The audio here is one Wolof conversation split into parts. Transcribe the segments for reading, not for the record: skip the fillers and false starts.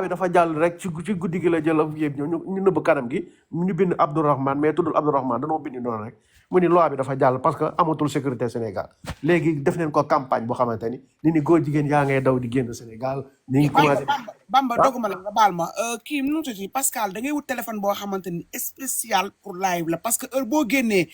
bi dafa jàll rek ci guddi gi la jël yëpp ñu nëbb kanam gi ñu bind Abdourahmane mais tuddul Abdourahmane danoo bind noonu rek mu ni loi bi dafa jàll parce que amatul sécurité Sénégal léegi def neen ko campagne boo xamante ni ni góor jigéen yaa ngay daw di génn Sénégal ñu ngi Bamba commencé Bamba ah doguma la nga baal ma kii nu mu tudd Pascal da ngay wut téléphone boo xamante ni spécial pour live la parce que heure boo génnee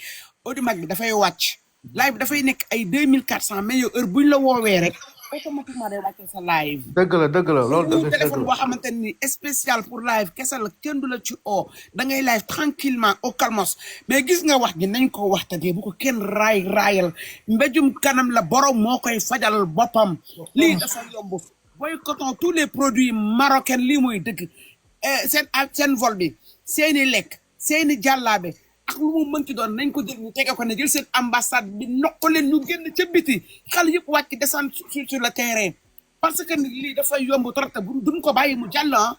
Audimac bi dafay wàcc live bi dafay nekk ay 2400 mais yow heure buñ la woowee rek automatiquement day wàccee sa live. dëgg la loolu Ou dëgg téléphone la boo xamante ni spécial pour live kese la kenn du la ci oo da ngay live tranquillement au calmos mais gis nga wax gi nañ ko waxtaanee bu ko kenn raayal mbéjum kanam la borom moo koy fajal boppam lii dafa yomb boycottons tous les produits marocains lii mooy dëgg seen vol bi seeni lekk seeni jàllaabe ak lu mu mënti doon nañ ko jël ñu tege ko ne jël seen ambassade bi nokk leen ñu génn ca biti xale yëpp wàcc descendre sur le terrain parce que lii dafa yomb trop te duñ ko bàyyi mu jàll ah.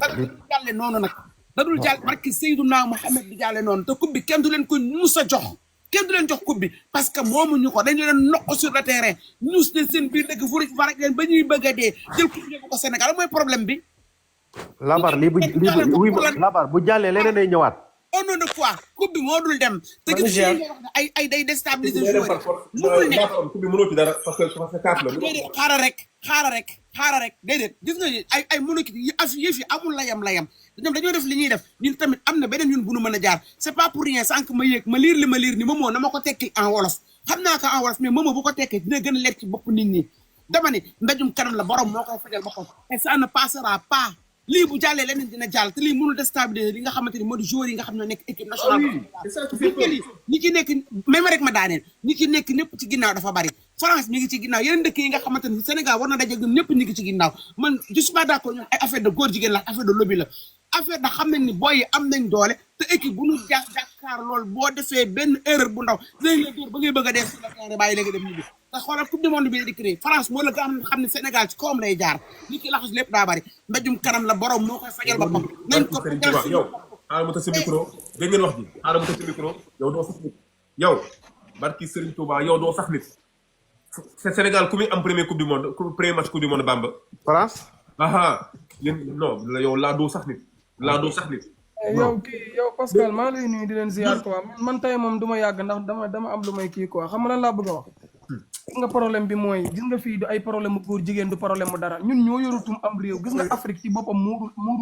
dadul jàlle noonu nag dadul jàll barki Seydunaa Muhammad di jàlle noonu te coupe bi kenn du leen ko ñuus a jox kenn du leen jox coupe bi parce que moomuñu ko dañu leen nokk sur le terrain ñuus leen seen biir dëkk fu rek leen ba ñuy bëgg a dee jël coupe yóbbu ko Sénégal mooy problème bi. labar labar bu jàllee leneen ay ñëwaat. au nom de quoi coupe bi moo dul dem. te gis nga wax ne ay day déstabiliser joueur yi mënul nekk coupe bi mënoo ci dara parce que kaaf la. déedéet xaaral rek déedéet gis nga ay monokit yi yëf yi amul layam ñoom dañoo def li ñuy def ñun tamit am na beneen ñun bu nu mën a jaar c'est pas pour rien sànq ma yéeg ma liir ni Momo na ma ko tekki en wolof xam naa ko en wolof mais Momo bu ko tekkee dina gën a leer ci bopp nit ñi dama ni mbéjum kanam la borom moo koy fajal boppam et ça ne passera pas. lii bu jàllee leneen dina jàll te lii mënul déstabiliser li nga xamante ni moo di joueurs yi nga xam ne nekk équipe nationale. ñi ci nekk même rek ma daaneel ñi ci nekk ñëpp ci ginnaaw dafa bari France mi ngi ci ginnaaw yeneen dëkk yi nga xamante ni Sénégal war na daje ñoom ñëpp ñi ngi ci ginnaaw man je suis pas d'accord ñoom ay affaire de góor jigéen la affaire de lobby la affaire da xam nañ ni booy yi am nañ doole te équipe bu ñu jàkkaar lool boo defee benn erreur bu ndaw dinañ la dóor ba ngay bëgg a dee sur le terrain bàyyi léegi dem ñibbi te xoolal coupe du monde bi di créé France moo la nga xam ne Sénégal ci kawam lay jaar li ci laxas lépp daa bari mbéjum kanam la borom moo koy fajal boppam nañ ko yow xaaral ma tëj sa micro dégg ngeen wax ji xaaral ma tëj sa micro yow doo sax nit yow barki Serigne Touba yow doo sax nit Sénégal ku muy am premier coupe du monde premier match coupe du monde Bamba France aha yéen non yow laa doo sax nit yow Pascal maa lay nuyu di leen ziar quoi man tey moom du ma yàgg ndax dama am lu may kii quoi xam nga lan laa bëgg a wax gis nga problème bi mooy gis nga fii du ay problème mu góor jigéen du problème mu dara ñun ñoo yorutum am réew gis nga Afrique ci boppam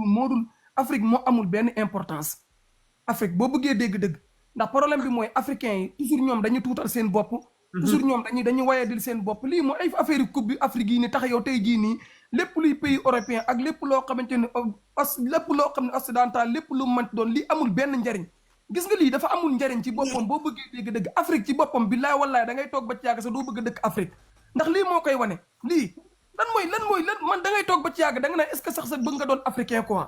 moodul Afrique moo amul benn importance Afrique boo bëggee dégg-dëgg ndax problème bi mooy africains yi toujours ñoom dañuy tuutal seen bopp toujours ñoom dañuy wayadil seen bopp lii mooy ay affaire coupe bi Afrique yi ni tax yow tey jii nii lépp luy pays européen ak lépp loo xamante ne lépp loo xam ne occidental lépp lu mën doon lii amul benn njariñ gis nga lii dafa amul njariñ ci boppam boo bëggee dégg-dëgg Afrique ci boppam billaay wallaay da ngay toog ba ci yàgg sax doo bëgg a dëkk Afrique ndax lii moo koy wane lii lan mooy man da ngay toog ba ci yàgg da nga ne est-ce que sax bëgg nga doon africain quoi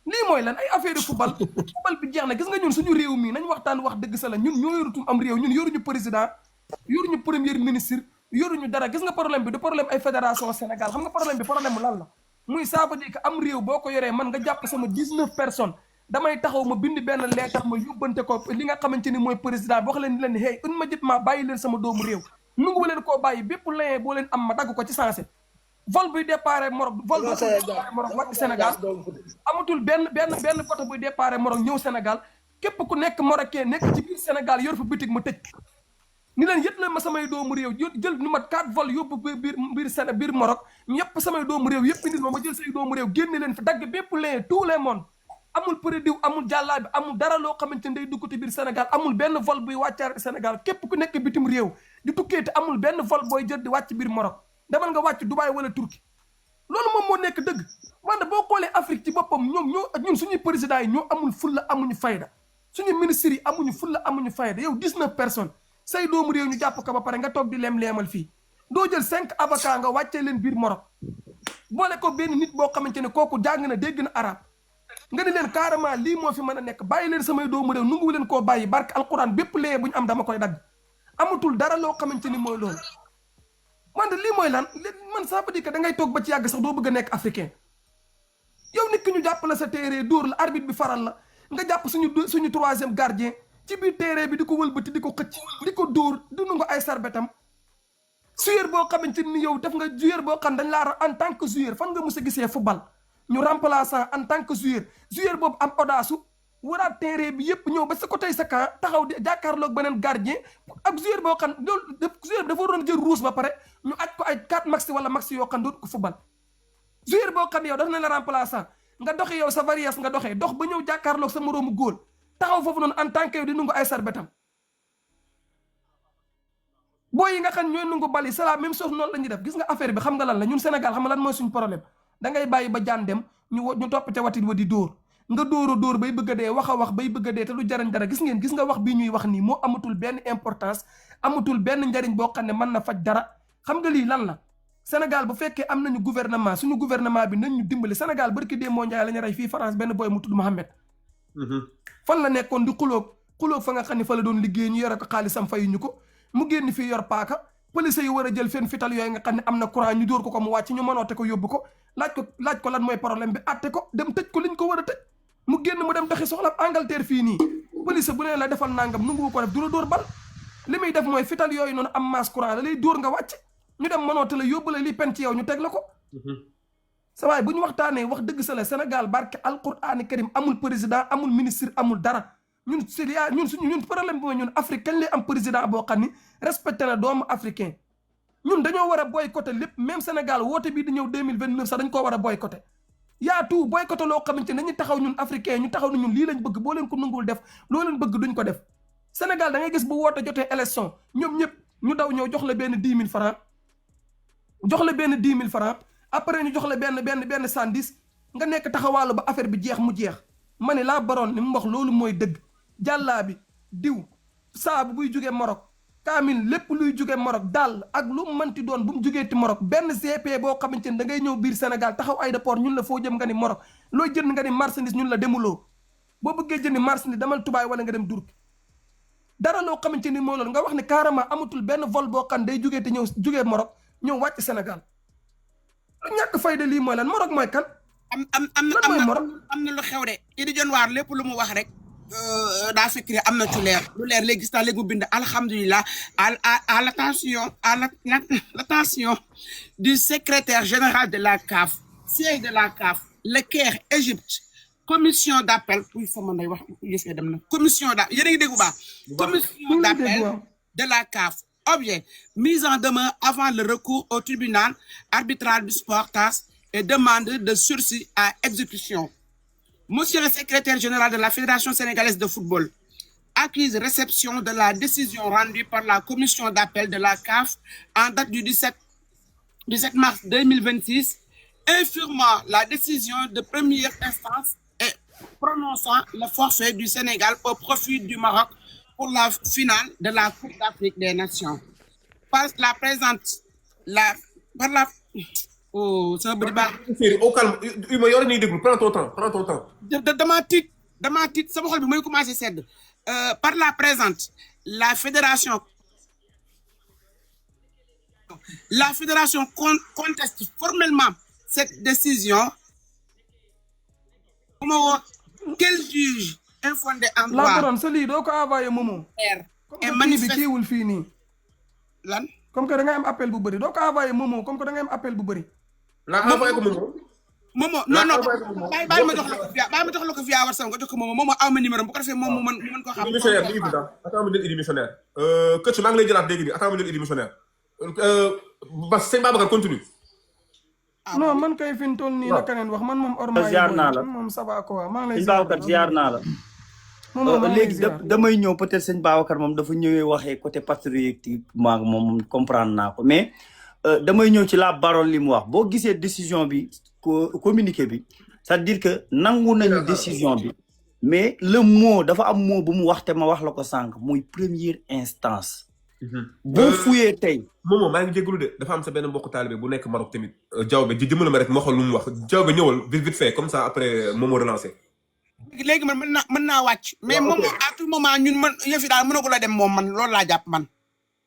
lii mooy lan ay affaire de football bi jeex na gis nga ñun suñu réew mii nañ waxtaan wax dëgg sa la ñun ñoo yorutum am réew ñun yoruñu président yoruñu premier ministre yoruñu dara gis nga problème bi du problème ay fédération Sénégal xam nga problème bi problème mu lan la muy ça veut dire que am réew boo ko yoree man nga jàpp sama 19 personnes damay taxaw ma bind benn leetar ma yóbbante ko li nga xamante ni mooy président bi wax leen ni leen hey immédiatement bàyyi leen sama doomu réew nungu leen koo bàyyi bépp lien boo leen am ma dagg ko ci sensé vol buy déparé Maroc vol buy déparé Maroc wàcc Sénégal amatul benn côté buy déparé Maroc ñëw Sénégal képp ku nekk marocain nekk ci biir Sénégal yor fa bitig ma tëj ni leen yët leen ma samay doomu réew jël nu mat 4 vol yóbbu biir Maroc ñëpp samay doomu réew yëpp nit ma jël say doomu réew génne leen fi dagg bépp lien tous les mondes amul produit amul jàllaa bi amul dara loo xamante ni day dugg ci biir Sénégal amul benn vol buy wàccaar Sénégal képp ku nekk bitim réew di tukkee te amul benn vol booy jël di wàcc biir Maroc demal nga wàcc Dubaï wala Turquie loolu moom moo nekk dëgg wante boo xoolee Afrique ci boppam ñun suñuy présidents yi ñoo amul fulla amuñu fayda suñu ministres yi amuñu fulla amuñu fayda yow 19 personnes say doomu réew ñu jàpp ko ba pare nga toog di leem-leemal fii doo jël 5 avocats nga wàccee leen biir Maroc boole ko benn nit boo xamante ne kooku jàng na dégg na arab nga ne leen carrément lii moo fi mën a nekk bàyyi leen samay doomu réew nungu leen koo bàyyi barke alquran bépp lee bu ñu am dama koy dagg amatul dara loo xamante ni mooy loolu wante lii mooy lan man ça veut dire que da ngay toog ba ci yàgg sax doo bëgg a nekk africain yow nit ki ñu jàpp la sa téere dóor la arbitre bi faral la nga jàpp suñu troisième gardien ci biir téere bi di ko wëlbati di ko xëcc di ko dóor di nu nga ay sarbetam joueur boo xamante ni yow def nga joueur boo xam dañ laa en tant que joueur fan nga mës a gisee football ñu remplaçant en tant que joueur boobu am audace waraat terrain bi yëpp ñëw ba sa côté sa camp taxaw di jàkkaarloog beneen gardien ak joueur boo xam loolu joueur bi dafa waroon jël rouge ba pare ñu aj ko ay 4 max wala max yoo xam dootu ko football joueur boo xam yow daf na la remplaçant nga doxee yow sa variance nga doxee dox ba ñëw jàkkaarloog sa moroomu góol taxaw foofu noonu en tant que yow di nungu ay sarbetam booy yi nga xam ñooy nungu bali c'est la même chose noonu la ñuy def gis nga affaire bi xam nga lan la ñun Sénégal xam nga lan mooy suñu problème da ngay bàyyi ba jaan dem ñu topp ca watit wa di dóor nga dóor bay bëgg a dee wax a wax bay bëgg a dee te lu jariñ dara gis nga wax bii ñuy wax nii moo amatul benn importance amatul benn njariñ boo xam ne mën na faj dara xam nga lii lan la Sénégal bu fekkee am nañu gouvernement suñu gouvernement bi nañ ñu dimbali Sénégal barki dee moo njaay la ñu rey fii France benn boy mu tudd Mohamed fan la nekkoon di xulóog fa nga xam ne fa la doon liggéey ñu yore ko xaalisam fayuñu ko mu génn fii yor paaka police yi war a jël fen fital yooyu nga xam ne am na courant ñu dóor ko mu wàcc ñu mënoote ko yóbbu ko laaj ko lan mooy problème bi atte ko dem tëj ko liñ ko war a tëj mu génn mu dem doxi soxla Angleterre fii nii police bu leen la defal nangam nungu ko def du la dóor bal li muy def mooy fital yooyu noonu am masse courant la lay dóor nga wàcc ñu dem mënoote la yóbbu la li pen ci yow ñu teg la ko sa waay bu ñu waxtaanee wax dëgg sa la Sénégal barke alqurani karim amul président amul ministre amul dara ñun ñun problème bi mooy ñun Afrique kañ lay am président boo xam ni respecté na doomu africain ñun dañoo war a boycotté lépp même Sénégal woote bii di ñëw 2029 sax dañ koo war a boycotté yaa tout boycotté loo xamante ne dañuy taxaw ñun africain ñu taxaw ne ñun lii lañ bëgg boo leen ko nangul def loo leen bëgg duñ ko def Sénégal da ngay gis bu woote jotee élection ñoom ñëpp ñu daw ñëw jox la benn 10 000 francs jox la benn 10 000 francs après ñu jox la benn 110 nga nekk taxawaalu ba affaire bi jeex mu jeex ma ne laa baroon ni mu wax loolu mooy dëgg jàllaa bi diw saabu buy jugee Maroc kaamil lépp luy jugee Maroc daal ak lu mu mënti doon bu mu jugee ti Maroc benn GP boo xamante ni da ngay ñëw biir Sénégal taxaw aéroport ñun la foo jëm nga ni Maroc looy jënd nga ni marchandise ñun la demuloo boo bëggee jëndi marchandise demal Dubaï wala nga dem Turquie dara loo xamante ni moo loolu nga wax ne carrément amatul benn vol boo xam day jugee te ñëw jugee Maroc ñëw wàcc Sénégal ñàkk fayda lii mooy lan Maroc mooy kan. am na lu xew de Idi Dione War lépp lu mu wax rek daa fekk ne am na ci leer lu leer léegi gis naa léegi mu bind alhamdulilah à l'attention du secrétaire général de la CAF siège de la CAF le Caire Égypte commission d'appel pour sama nday wax yëf dem na commission d'appel yéen a ngi dégg bu baax commission d'appel de la CAF objet mise en demeure avant le recours au tribunal arbitral du sport TAS et demande de sursis à exécution. Monsieur le secrétaire général de la Fédération sénégalaise de football, accuse réception de la décision rendue par la commission d'appel de la CAF en date du 17 mars 2026, infirmant la décision de première instance et prononçant le forfait du Sénégal au profit du Maroc pour la finale de la Coupe d'Afrique des Nations. Oh, ça veut dire au calme, il m'a yoré déglu, prends ton temps. Damaa tiit sama xol bi mooy commencé sedd. Par la présente, la fédération conteste formellement cette décision. Quel juge infondé en droit la doon sa lii doo ko envoyé Momo et manifeste bi kiiwul fii nii lan comme que da ngay am appel bu bëri doo ko envoyé Momo comme que da ngay am appel bu bëri la envoyé ko Momo non bàyyi ma jox la ko via WhatsApp nga jox ko Momo aw ma numéro bu ko defee moom mu mën ko xam missionnaire mi ngi bi daal attends ma jël Idi missionnaire coach maa ngi lay jëlaat léegi nii attends ma jël Idi missionnaire Bas sëñ Babacar continue non man kay fi mu toll nii la keneen wax man moom orma ziar naa la moom ça va quoi maa ngi lay sëñ Babacar ziar naa la léegi damay ñëw peut-être sëñ Babacar moom dafa ñëwee waxee côté patriotiquement moom comprendre naa ko mais damay ñëw ci la baroon li mu wax boo gisee décision bi communiqué bi c'est-à-dire que nangu nañu décision bi mais le mot dafa am mot bu mu wax te ma wax la ko sànq muy première instance boo fuyee tey Momo maa ngi jégalu de dafa am sa benn mbokk taalibe bu nekk Maroc tamit Diawbe jëmale ma rek ma xool lu mu wax Diawbe ñëwal vite fait comme ça après Momo relancé léegi man mën naa wàcc mais moom à tout moment ñun man yëf yi daal mënagul a dem moom man loolu laa jàpp man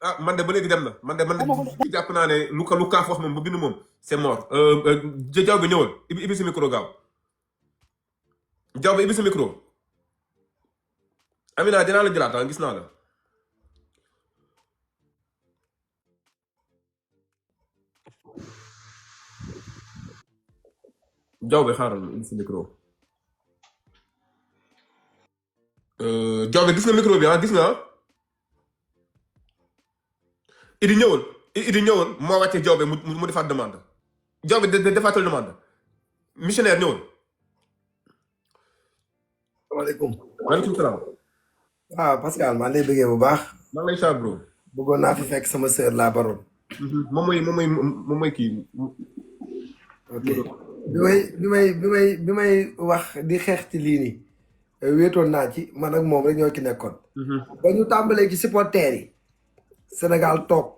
ah man de ba léegi dem na man jàpp naa ne lu kaaf wax moom ba bind moom c'est mort Diawbe ñëwal ibi sa micro gaaw Diawbe ibi sa micro Amina dinaa la jëlaat gis naa la Jawbe xaaral indi sa micro. Jawbe gis nga micro bi ah gis nga ah. Idi ñëwal moo wàccee Jawbe mu defaat demande. Jawbe defaatal demande. Missionnaire ñëwal. Assalamualaikum. Waaleykum salaam. Pascal maa lay bëggee bu baax. maa ngi lay saa bro. bëggoon naa fi fekk sama sœur la baroon. moom mooy kii. ok bi may wax di xeex ci lii nii wéetoon naa ci man ak moom rek ñoo ki nekkoon. ba ñu tàmbalee ci supporters yi. Sénégal toog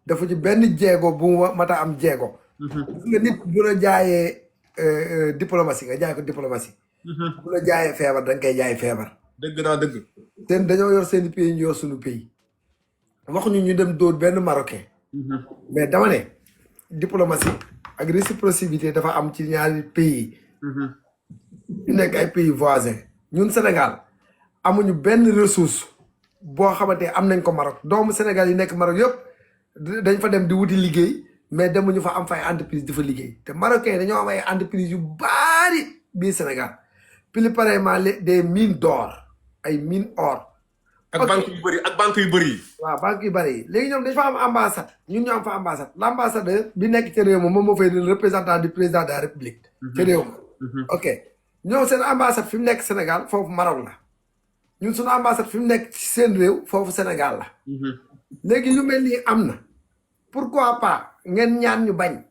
dafa ci benn jéego bu mu mata am jéego. gis nga nit bu la jaayee diplomatie nga jaay ko diplomatie. bu la jaayee feebar da nga koy jaay feebar. dëgg naa dëgg. seen dañoo yor seen pays ñu yor suñu pays. waxuñu ñu dem dóor benn marocain. mais dama ne diplomatie ak réciprocité dafa am ci ñaari pays. ñu nekk ay pays voisins. ñun Sénégal amuñu benn ressource boo xamante am nañ ko Maroc doomu Sénégal yi nekk Maroc yëpp dañ fa dem di wuti liggéey mais demuñu fa am fay entreprise di fa liggéey te marocain yi dañoo am ay entreprise yu baari biir Sénégal plus pareillement des mines d'or ay mine or. ak banque yu bëri yi. waaw banque yu bëri yi léegi ñoom dañ fa am ambassade ñun ñu am fa ambassade l' ambassadeur bi nekk ca réew ma moom moo fay le représentant du président de la république. ca réew ma. ok ñoom seen ambassade fi mu nekk Sénégal foofu Maroc la ñun suñu ambassade fi mu nekk ci seen réew foofu Sénégal la. léegi yu mel nii am na pourquoi pas ngeen ñaan ñu bañ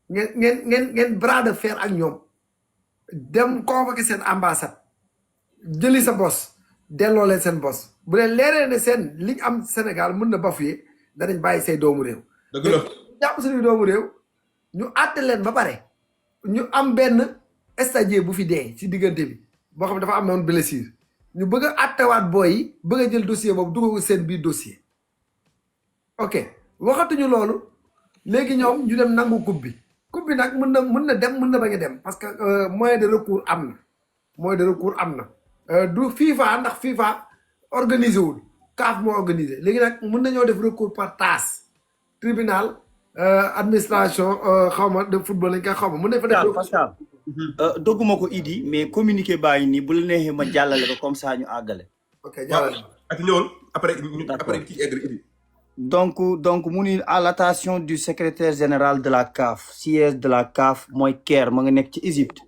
ngeen bras de fer ak ñoom dem convoquer seen ambassade jëli sa bos delloo leen seen bos. bu leen leeree ne seen liñ am Sénégal mën na bafouer danañ bàyyi say doomu réew. dëgg la jàpp suñuy doomu réew ñu àtte leen ba pare ñu am benn stagiaire bu fi dee ci diggante bi boo xam ne dafa am noonu blessure ñu bëgg a àttewaat booy yi bëgg a jël dossier boobu dugal ko seen biir dossier. ok waxatuñu loolu léegi ñoom ñu dem nangu coupe bi nag mën na dem mën na bañ a dem parce que moyen de recours am na moyen de recours am na du FIFA ndax FIFA. organisé wul CAF moo organisé léegi nag mën nañoo def recours par TAS tribunal administration xaw ma de football lañ koy xaw ma mën nañ fa def. Pascal dogguma ko Idi mais communiqué baa ngi nii bu la neexee ma jàllale ko comme ça ñu àggale. ok jàllale. ak ñëwul après kii egg Idi. donc mu ni à l'attention du secrétaire général de la CAF siège de la CAF mooy Caire ma nga nekk ci Égypte.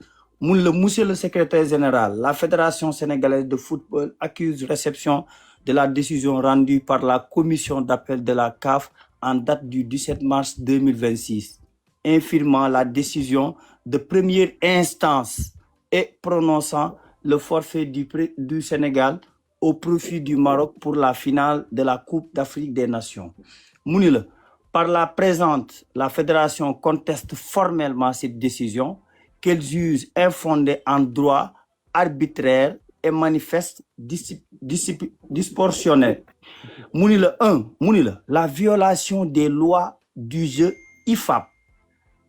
mun le monsieur le secrétaire général la fédération sénégalaise de football accuse réception de la décision rendue par la commission d'appel de la CAF en date du 17 mars 2026 infirmant la décision de première instance et prononçant le forfait du Sénégal au profit du Maroc pour la finale de la Coupe d'Afrique des Nations mu ni la par la présente la fédération conteste formellement cette décision qu'elle juge infondée en droit arbitraire et manifeste disproportionnée. La violation des lois du jeu IFAB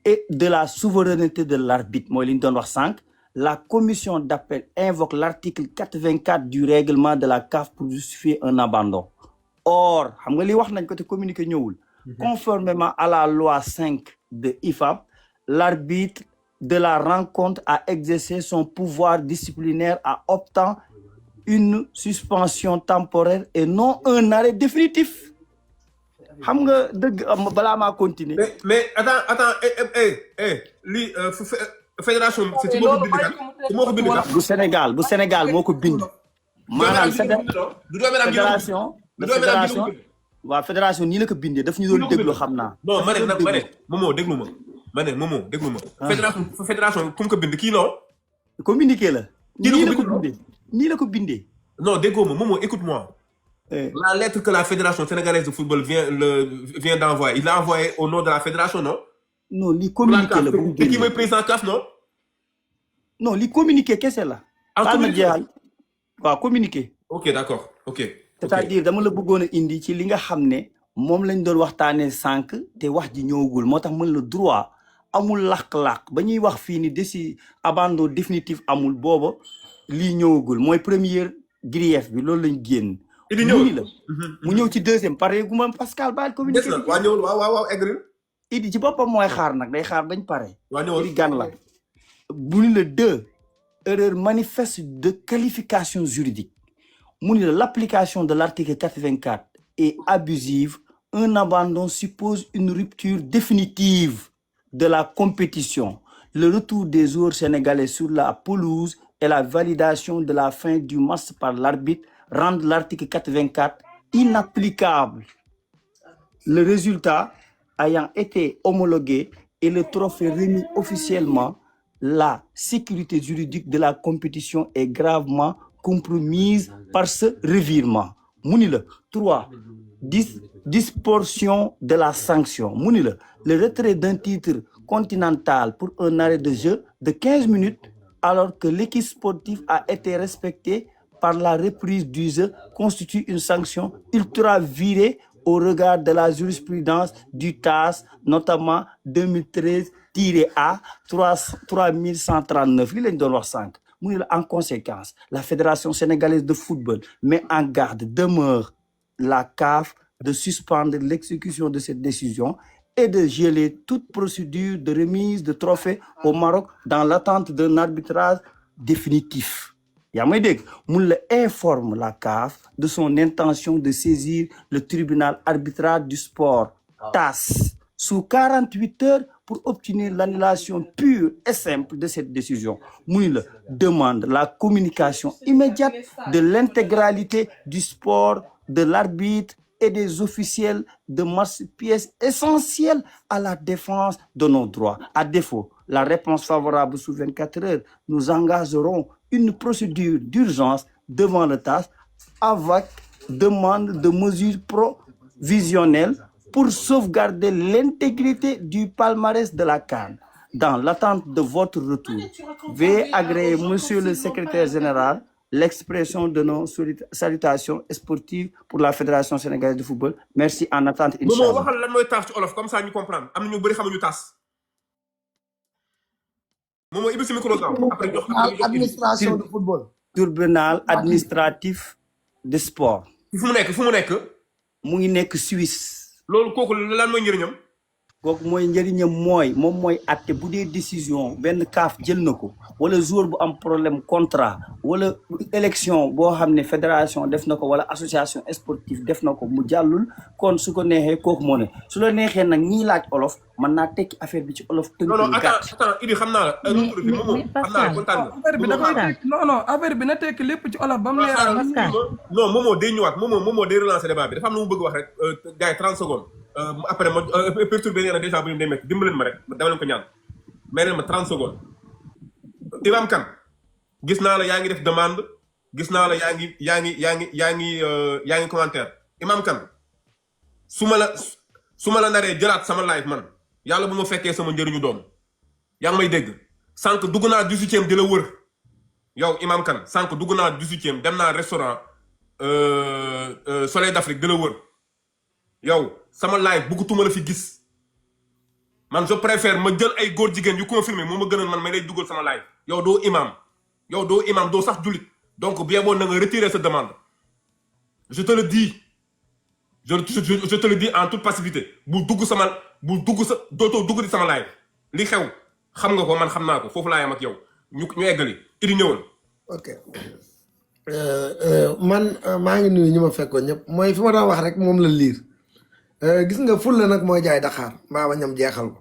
et de la souveraineté de l'arbitre. Moi, li ñu doon wax sànq, la commission d'appel invoque l'article 84 du règlement de la CAF pour justifier un abandon. Or, xam nga li wax nañ ko te communiqué ñëwul. Conformément à la loi 5 de IFAB, l'arbitre de la rencontre a exercé son pouvoir disciplinaire en optant une suspension temporaire et non un arrêt définitif. xam nga dëgg balaa maa continuer. mais attends lii fédération. ci moo ko bind kan. bu Sénégal moo ko bind. maanaam fédération nii la ko bindee daf ñu doon déglu xam naa. non ma ne Momo déglu ma. déglu ma. fédération ku mu ko bind kii non. communiqué la. nii la ko bindee. non déggoo ma Momo écoute-moi. La lettre que la fédération sénégalaise de football vient d'envoyer il l'a envoyé au nom de la fédération non. non li communiqué la bu mu génnee kii mooy président CAF non. non li communiqué kese la. communiqué waaw communiqué. ok d'accord ok. c'est-à-dire dama la bëggoon a indi ci li nga xam ne moom lañ doon waxtaanee sànq te wax ji ñëwagul moo tax mën la droit amul làq-làq ba ñuy wax fii ni abandon définitif amul booba lii ñëwagul mooy première grief bi loolu lañ génn. Idi ñëw la mu ñëw ci deuxième pare gu ma Pascal baal communiqué. des na waa ñëwul waaw eggril. Idi ci boppam mooy xaar nag day xaar bañ pare. waa ñëwul Idi gan la. le 2 erreur manifeste de qualification juridique l'application de l'article 84 est abusive. Un abandon suppose une rupture définitive de la compétition, le retour des joueurs sénégalais sur la pelouse et la validation de la fin du match par l'arbitre rendent l'article 84 inapplicable. Le résultat ayant été homologué et le trophée remis officiellement, la sécurité juridique de la compétition est gravement compromise par ce revirement. 3. Distorsion de la sanction. Le retrait d'un titre continental pour un arrêt de jeu de 15 minutes alors que l'équipe sportive a été respectée par la reprise du jeu constitue une sanction ultra virée au regard de la jurisprudence du TAS, notamment 2013-A 3139. En conséquence, la Fédération sénégalaise de football met en garde, demeure la CAF de suspendre l'exécution de cette décision et de geler toute procédure de remise de trophée au Maroc dans l'attente d'un arbitrage définitif. Moule informe la CAF de son intention de saisir le tribunal arbitral du sport TAS sous 48 heures pour obtenir l'annulation pure et simple de cette décision. Moule demande la communication immédiate de l'intégralité du sport, de l'arbitre et des officiels de match, pièces essentielles à la défense de nos droits. À défaut, la réponse favorable sous 24 heures, nous engagerons une procédure d'urgence devant le TAS avec demande de mesures provisionnelles pour sauvegarder l'intégrité du palmarès de la CAN. Dans l'attente de votre retour, veuillez agréer, Monsieur le Secrétaire général, l'expression de nos salutations sportives pour la Fédération sénégalaise de football. Merci en attente, Inch'Allah. waxal lan mooy taas ci olof comme ça ñu comprendre am na ñu bëri xamuñu taas. Momo ibi si micro gaaw après jox administration de football. Tribunal administratif de sport. fu mu nekk mu ngi nekk Suisse. loolu kooku lan mooy njëriñam. kooku mooy njëriñam moom mooy atte bu dee décision benn CAF jël na ko wala joueur bu am problème contrat wala élection boo xam ne fédération def na ko wala association sportive def na ko mu jàllul kon su ko neexee kooku moo ne su la neexee nag ñii laaj olof mën naa tekki affaire bi ci olof. tënk non gàtt attends Idi xam naa la. xam naa la kontaan nga. affaire bi da koy tekki non affaire bi na tekki lépp ci olof ba mu leeral. non Momo day ñëwaat Momo day relancer débat bi dafa am lu mu bëgg wax rek gars yi 30 secondes. après ma perturbé nee na déjà bu ñu demee dimbaleen ma rek dama leen ko ñaan may leen ma 30 secondes. Imam Kane gis naa la yaa ngi def demande gis naa la yaa ngi commentaire Imam Kane su ma la naree jëlaat sama live man yàlla bu ma fekkee sama njëriñu doom yaa ngi may dégg sànq dugg naa 18e di la wër yow Imam Kane sànq dugg naa 18e dem naa restaurant Soleil d'Afrique di la wër yow sama live bëggatuma la fi gis man je préfère ma jël ay góor jigéen yu confirmé moo ma gënal man may lay dugal sama live yow doo imam doo sax jullit donc bien bon na nga retirer sa demande je te le dis je te le dis en toute passivité dootoo dugg di sama live li xew xam nga ko man xam naa ko foofu laa yam ak yow ñu eggali Idi ñëwal. ok man maa ngi nuyu ñu ma fekkoon ñëpp mooy fi ma doon wax rek moom la liir gis nga ful la nag mooy jaay Dakar mbaa ba ñam jeexal ko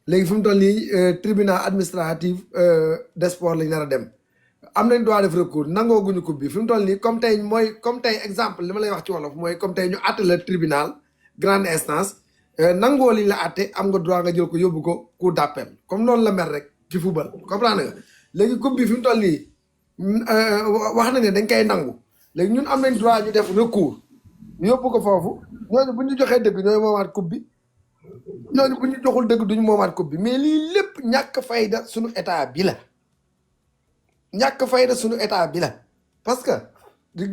léegi fi mu toll nii tribunal administratif des sports lañ nar a dem am nañ droit def recours nangoo guñu coupe bi fi mu toll nii comme tey exemple li ma lay wax ci wolof mooy comme tey ñu àtte la tribunal grande instance nangoo liñ la àtte am nga droit nga jël ko yóbbu ko cour d'appel comme noonu la mel rek ci football comprendre nga léegi coupe bi fi mu toll nii wax na ne dañ koy nangu léegi ñun am nañ droit ñu def recours ñu yóbbu ko foofu ñooñu bu ñu joxee dëgg ñooy moomaat coupe bi ñooñu bu ñu joxul dëgg duñu moomaat coupe bi mais lii lépp ñàkk fayda suñu état bi la ñàkk fayda suñu état bi la parce que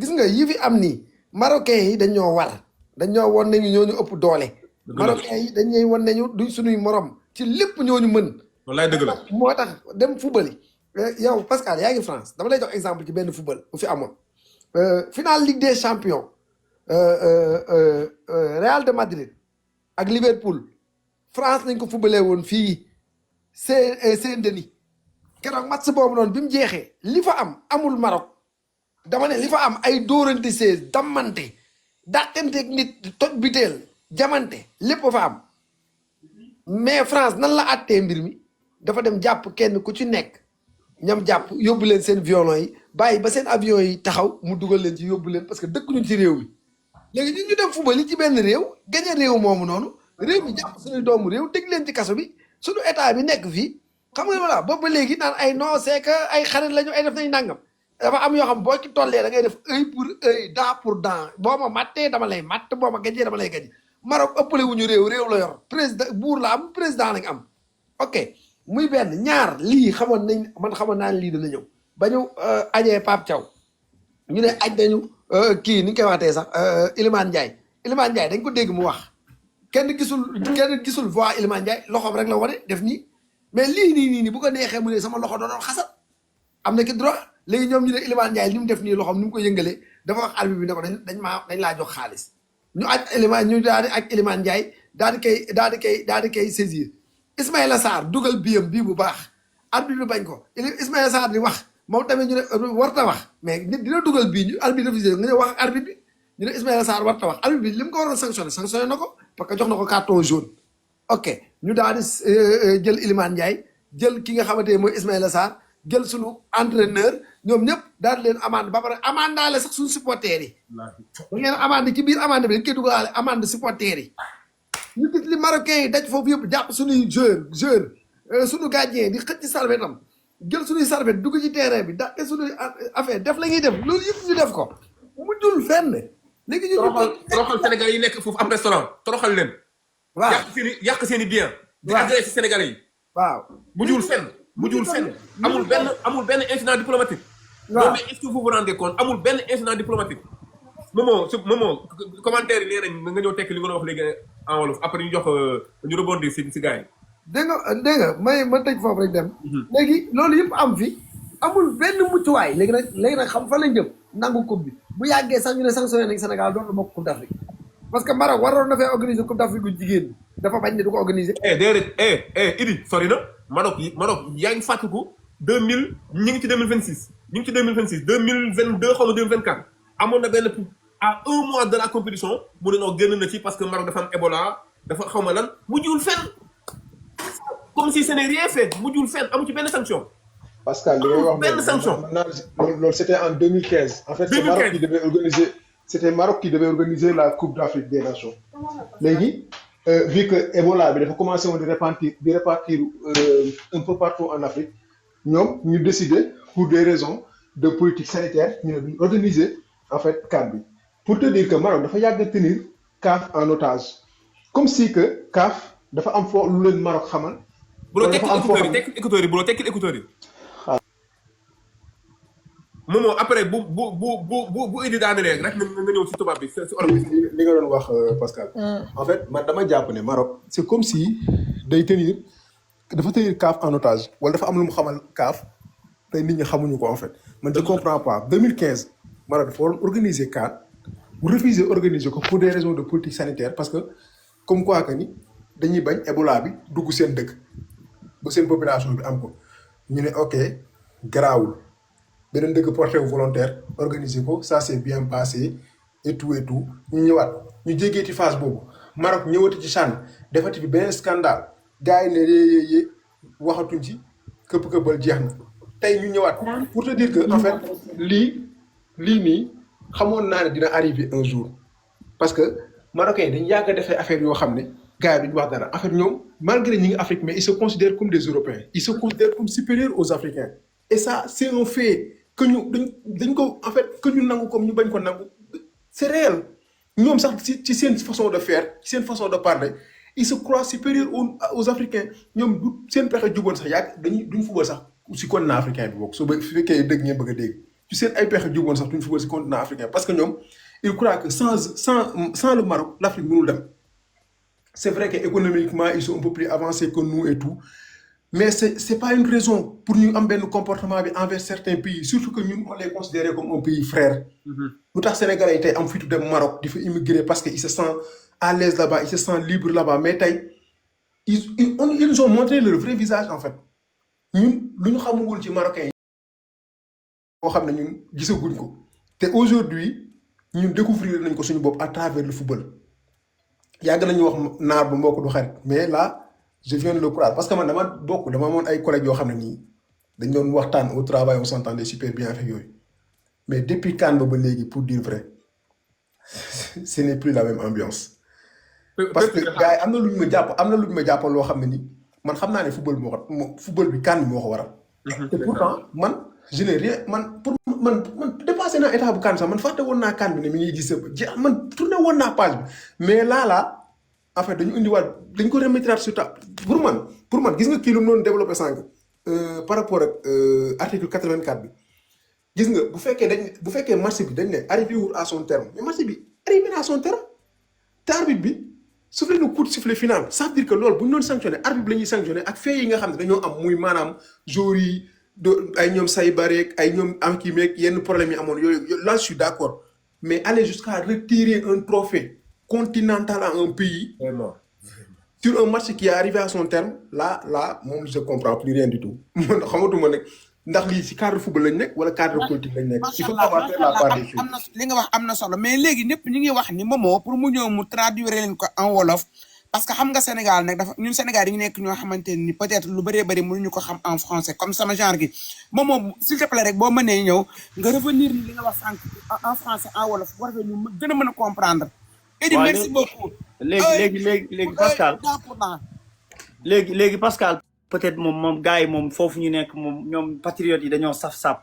gis nga yi fi am nii marocains yi dañoo war dañoo won nañu ñooñu ëpp doole marocains yi dañuy won nañu duñ suñuy morom ci lépp ñooñu mën wallaay dëgg la moo tax dem football yi yow Pascal yaa ngi France dama lay jox exemple ci benn football bu fi amoon finale Ligue des champions Real de Madrid ak Liverpool France nañ ko footballee woon fii Saint-Denis keroog match boobu noonu bi mu jeexee li fa am amul Maroc dama ne li fa am ay dóorante sees dammante dàqanteeg nit toj biteel jamante lépp fa am mais France nan la àttee mbir mi dafa dem jàpp kenn ku ci nekk ñam jàpp yóbbu leen seen violon yi bàyyi ba seen avion yi taxaw mu dugal leen ci yóbbu leen parce que dëkkuñu ci réew mi léegi ñun ñu dem football yi ci benn réew gañe réew moomu noonu réew mi jàpp suñu doomu réew tëj leen ci kaso bi suñu état bi nekk fii xam nga voilà boobu ba léegi naan ay non c'est que ay xarit lañu ay def nañ nangam dafa am yoo xam boo ci tollee da ngay def œil pour œil dent pour dent boo ma mattee dama lay matt boo ma gajee dama lay gaje Maroc ëppale wuñu réew la yor président buur la am président lañ am ok muy benn ñaar lii xamoon nañ man xamoon naa ne lii dana ñëw ba ñu añee Pape Thiaw ñu ne aj nañu kii ni ñu koy waxatee sax Iliman Ndiaye dañ ko dégg mu wax kenn gisul voix Iliman Ndiaye loxoom rek la wane def nii mais lii nii bu ko neexee mu ne sama loxo doon xasal am na ki droit léegi ñoom ñu ne Iliman Ndiaye li mu def nii loxoom ni mu ko yëngalee dafa wax arbitre bi ne ko dañ laa jox xaalis ñu aj Iliman ñu daal di aj Iliman Ndiaye daal di koy saisir Ismaïla Sarr dugal biyam bii bu baax arbitre bi bañ ko Ismaïla Sarr di wax moom tamit ñu ne warta wax mais nit dina dugal bii ñu arbitre refusé nga ñëw wax ak arbitre bi ñu ne Ismaïla Sarr warta wax arbitre bi li mu ko waroon sanctionné na ko parce que jox na ko carton jaune ok ñu daal di jël Iliman Ndiaye jël ki nga xamante ne mooy Ismaïla Sarr jël suñu entraîneur ñoom ñëpp daal di leen amande ba pare amandaale sax suñu supporters yi da ngeen amande ci biir amande bi dañ koy dugalaale amande supporters yi ñu gis li marocain yi daj foofu yëpp jàpp suñuy joueur suñu gardien di xëcc serviette am jël suñuy serviette dugg ci terrain bi daqe suñuy affaire def la ñuy def loolu yëpp ñu def ko mujjul fenn léegi ñu toroxal Sénégal yi nekk foofu am restaurant toroxal leen waaw yàq seen i bien di agressé Sénégalais yi waaw mujjul fenn amul benn incident diplomatique waaw mais est-ce que vous vous rendez compte amul benn incident diplomatique Momo commentaire yi nee nañ nga ñëw tekk li nga wax léegi en wolof après ñu jox ñu rebondir si gars yi dégg nga ma tëj foofu rek dem léegi loolu yëpp am fi amul benn muccuwaay léegi nag xam fa lañ jëm nangu coupe bi bu yàggee sax ñu ne sanctionné nañ Sénégal doon bokk coupe d'Afrique parce que Maroc waroon na fee organiser coupe d'Afrique gu jigéen dafa bañ ne du ko organiser déedéet Idi sori na Maroc yaa ngi fàttaliku 2000 ñu ngi ci 2026 ñu ngi ci 2026 2022 xaw ma 2024 amoon na benn à 1 mois de la compétition mu ne noo génn na ci parce que Maroc dafa am Ebola dafa xaw ma lan mujjul fenn comme si ce n'est rien fait mujjul fenn amu ci benn sanction. Pascal li ngay wax benn sanction loolu c'était en 2015. En fait c'est Maroc qui devait organiser la Coupe d'Afrique des Nations. léegi vu que Ebola bi dafa commencé woon di répartir un peu partout en Afrique ñoom ñu décider pour des raisons de politique sanitaire ñu ne duñ organiser en fait CAN bi pour te dire que Maroc dafa yàgg tenir CAF en otage comme si que CAF dafa am foo lu leen Maroc xamal. bu loo tekkil écouteurs yi Momo après bu Idi daanelee rek nga ñëw si tubaab bi si olof bi. li nga doon wax Pascal. En fait man dama jàpp ne Maroc c'est comme si dafa tenir CAF en otage wala dafa am lu mu xamal CAF tey nit ñi xamuñu ko en fait man je comprends pas 2015 Maroc dafa waroon organiser CAN bu refuser organiser ko pour des raisons de politique sanitaire parce que comme quoi que ni dañuy bañ Ebola bi dugg seen dëkk ba seen population bi am ko ñu ne ok garaawul beneen dëkk porté wu volontaire organiser ko ça s'est bien passé et tout ñu ñëwaat ñu jéggee ci phase boobu Maroc ñëwati ci CHAN defati fi beneen scandale gars yi ne yéeyéeyée waxatuñ ci këpp-këppal jeex na tey ñu ñëwaat pour te dire que en fait lii nii xamoon naa ne dina arriver un jour parce que Marocains dañu yàgg a defee affaire yoo xam ne gars yi duñu wax dara affaire ñoom malgré ñi ngi Afrique mais ils se considèrent comme des Européens ils se considèrent comme supérieurs aux Africains et ça c'est un fait que ñu dañ ko en fait que ñu nangu comme ñu bañ ko nangu c'est réel ñoom sax ci seen façon de faire ci seen façon de parler ils se croient supérieurs aux Africains ñoom du seen pexe juboon sax yàgg duñ football sax si continent africain bi bokk su fekkee dëgg ngeen bëgg a dégg ci seen ay pexe juboon sax duñ football si continent africain parce que ñoom ils croient que sans le Maroc l'Afrique mënul dem c'est vrai que économiquement ils sont un peu plus avancés que nous et tout mais c'est pas une raison pour ñu am benn comportement bi envers certains pays surtout que ñun on les considère comme un pays frère. lu tax Sénégalais yi tey am fitu dem Maroc di fa immigrer parce que ils se sentent à l'aise là-bas ils se sentent libres là-bas mais tey ils ont montré leur vrai visage en fait ñun lu ñu xamugul ci marocain yi boo xam ne ñun gisaguñ ko te aujourd'hui ñun découvrir nañ ko suñu bopp à travers le football yàgg nañu wax naar ba mbokk du xarit mais là je viens de le croire parce que man dama amoon ay collègues yoo xam ne nii dañ doon waxtaan au travail on s'entendait super bien avec yooyu mais depuis CAN ba léegi pour dire vrai ce n'est plus la même ambiance parce que gars yi am na lu ñu ma jàppal loo xam ne nii man xam naa ne football bi CAN bi moo ko waral te pourtant man je n'ai rien man dépassé naa état bu CAN sax man fàtte woon naa CAN bi ne mi ngi gis man tourné woon naa page bi mais là en fait dañu indiwaat dañ ko remettre sur table pour man gis nga kii lu mu doon développé sànq par rapport ak article 84 bi gis nga bu fekkee match bi dañ ne arrivé wul à son terme mais match bi arrivé na à son terme te arbitre bi soufflé na coup de sifflet final ça veut dire que loolu bu ñu doon sanctionné arbitre bi la ñuy sanctionné ak fee yi nga xam ne dañoo am muy maanaam joueurs yi ay ñoom Saybareek ay ñoom am kii meeg yenn problème yi amoon yooyu là je suis d'accord mais aller jusqu'à retirer un trophée continental à un pays sur un match qui est arrivé à son terme là moom je comprends plus rien du tout man xamatuma nag ndax lii ci cadre football lañ nekk wala cadre politique lañ nekk il faut avoir fait la part des choses li nga wax am na solo mais léegi ñëpp ñu ngi wax ni Momo pour mu ñëw mu traduire leen ko en wolof parce que xam nga Sénégal nag dafa ñun Sénégal yi ñu nekk ñoo xamante ni peut-être lu bëree bëri mënuñu ko xam en français comme sama genre gi Momo s'il te plaît rek boo mënee ñëw nga revenir ni li nga wax sànq en français en wolof bu ko defee ñu gën a mën a comprendre. Eddy merci beaucoup. léegi Pascal léegi Pascal peut-être moom gars yi moom foofu ñu nekk moom ñoom patriotes yi dañoo saf-sap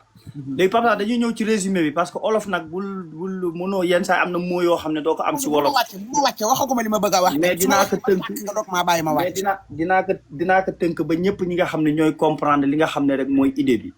léegi Pascal dañuy ñëw ci résumé bi parce que olof nag bul mënoo yenn saa am na moo yoo xam ne doo ko am ci wolof bu ma wàcce waxaguma li ma bëgg a wax mais dinaa ko tënk nga doog maa bàyyi ma wax dinaa ko tënk ba ñëpp ñi nga xam ne ñooy comprendre li nga xam ne rek mooy idée bi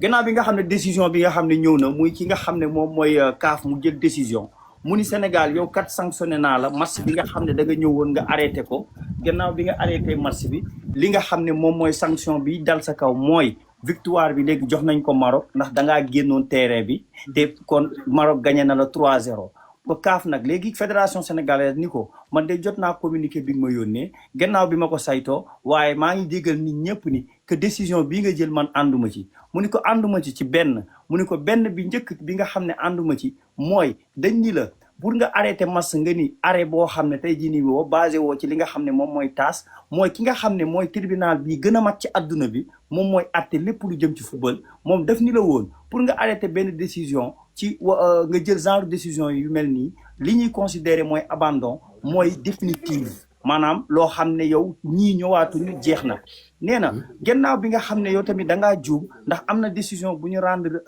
gannaaw bi nga xam ne décision bi nga xam ne ñëw na muy ki nga xam ne moom mooy CAF mu jël décision mu ni Sénégal yow kat sanctionné naa la match bi nga xam ne da nga ñëw woon nga arrêté ko gannaaw bi nga arrêté match bi li nga xam ne moom mooy sanction bi dal sa kaw mooy victoire bi léegi jox nañ ko Maroc ndax dangaa génnoon terrain bi te kon Maroc gagné na la 3-0 ba CAF nag léegi fédération sénégalaise ni ko man de jot naa communiqué bi nga ma yónnee gannaaw bi ma ko saytoo waaye maa ngi jégal nit ñëpp ni que décision bii nga jël man ànduma ci mu ni ko ànduma ci benn mu ni ko benn bi njëkk bi nga xam ne ànduma ci mooy dañ ni la pour nga arrêté match nga ni arrêt boo xam ne tey jii nii woo basé woo ci li nga xam ne moom mooy taas mooy ki nga xam ne mooy tribunal bi gën a mat ci adduna bi moom mooy atte lépp lu jëm ci football moom def ni la woon pour nga arrêté benn décision ci nga jël genre décision yu mel nii li ñuy considéré mooy abandon mooy définitive maanaam loo xam ne yow ñii ñëwaatuñu jeex na nee na gannaaw bi nga xam ne yow tamit da ngaa juum ndax am na décision bu ñu rendre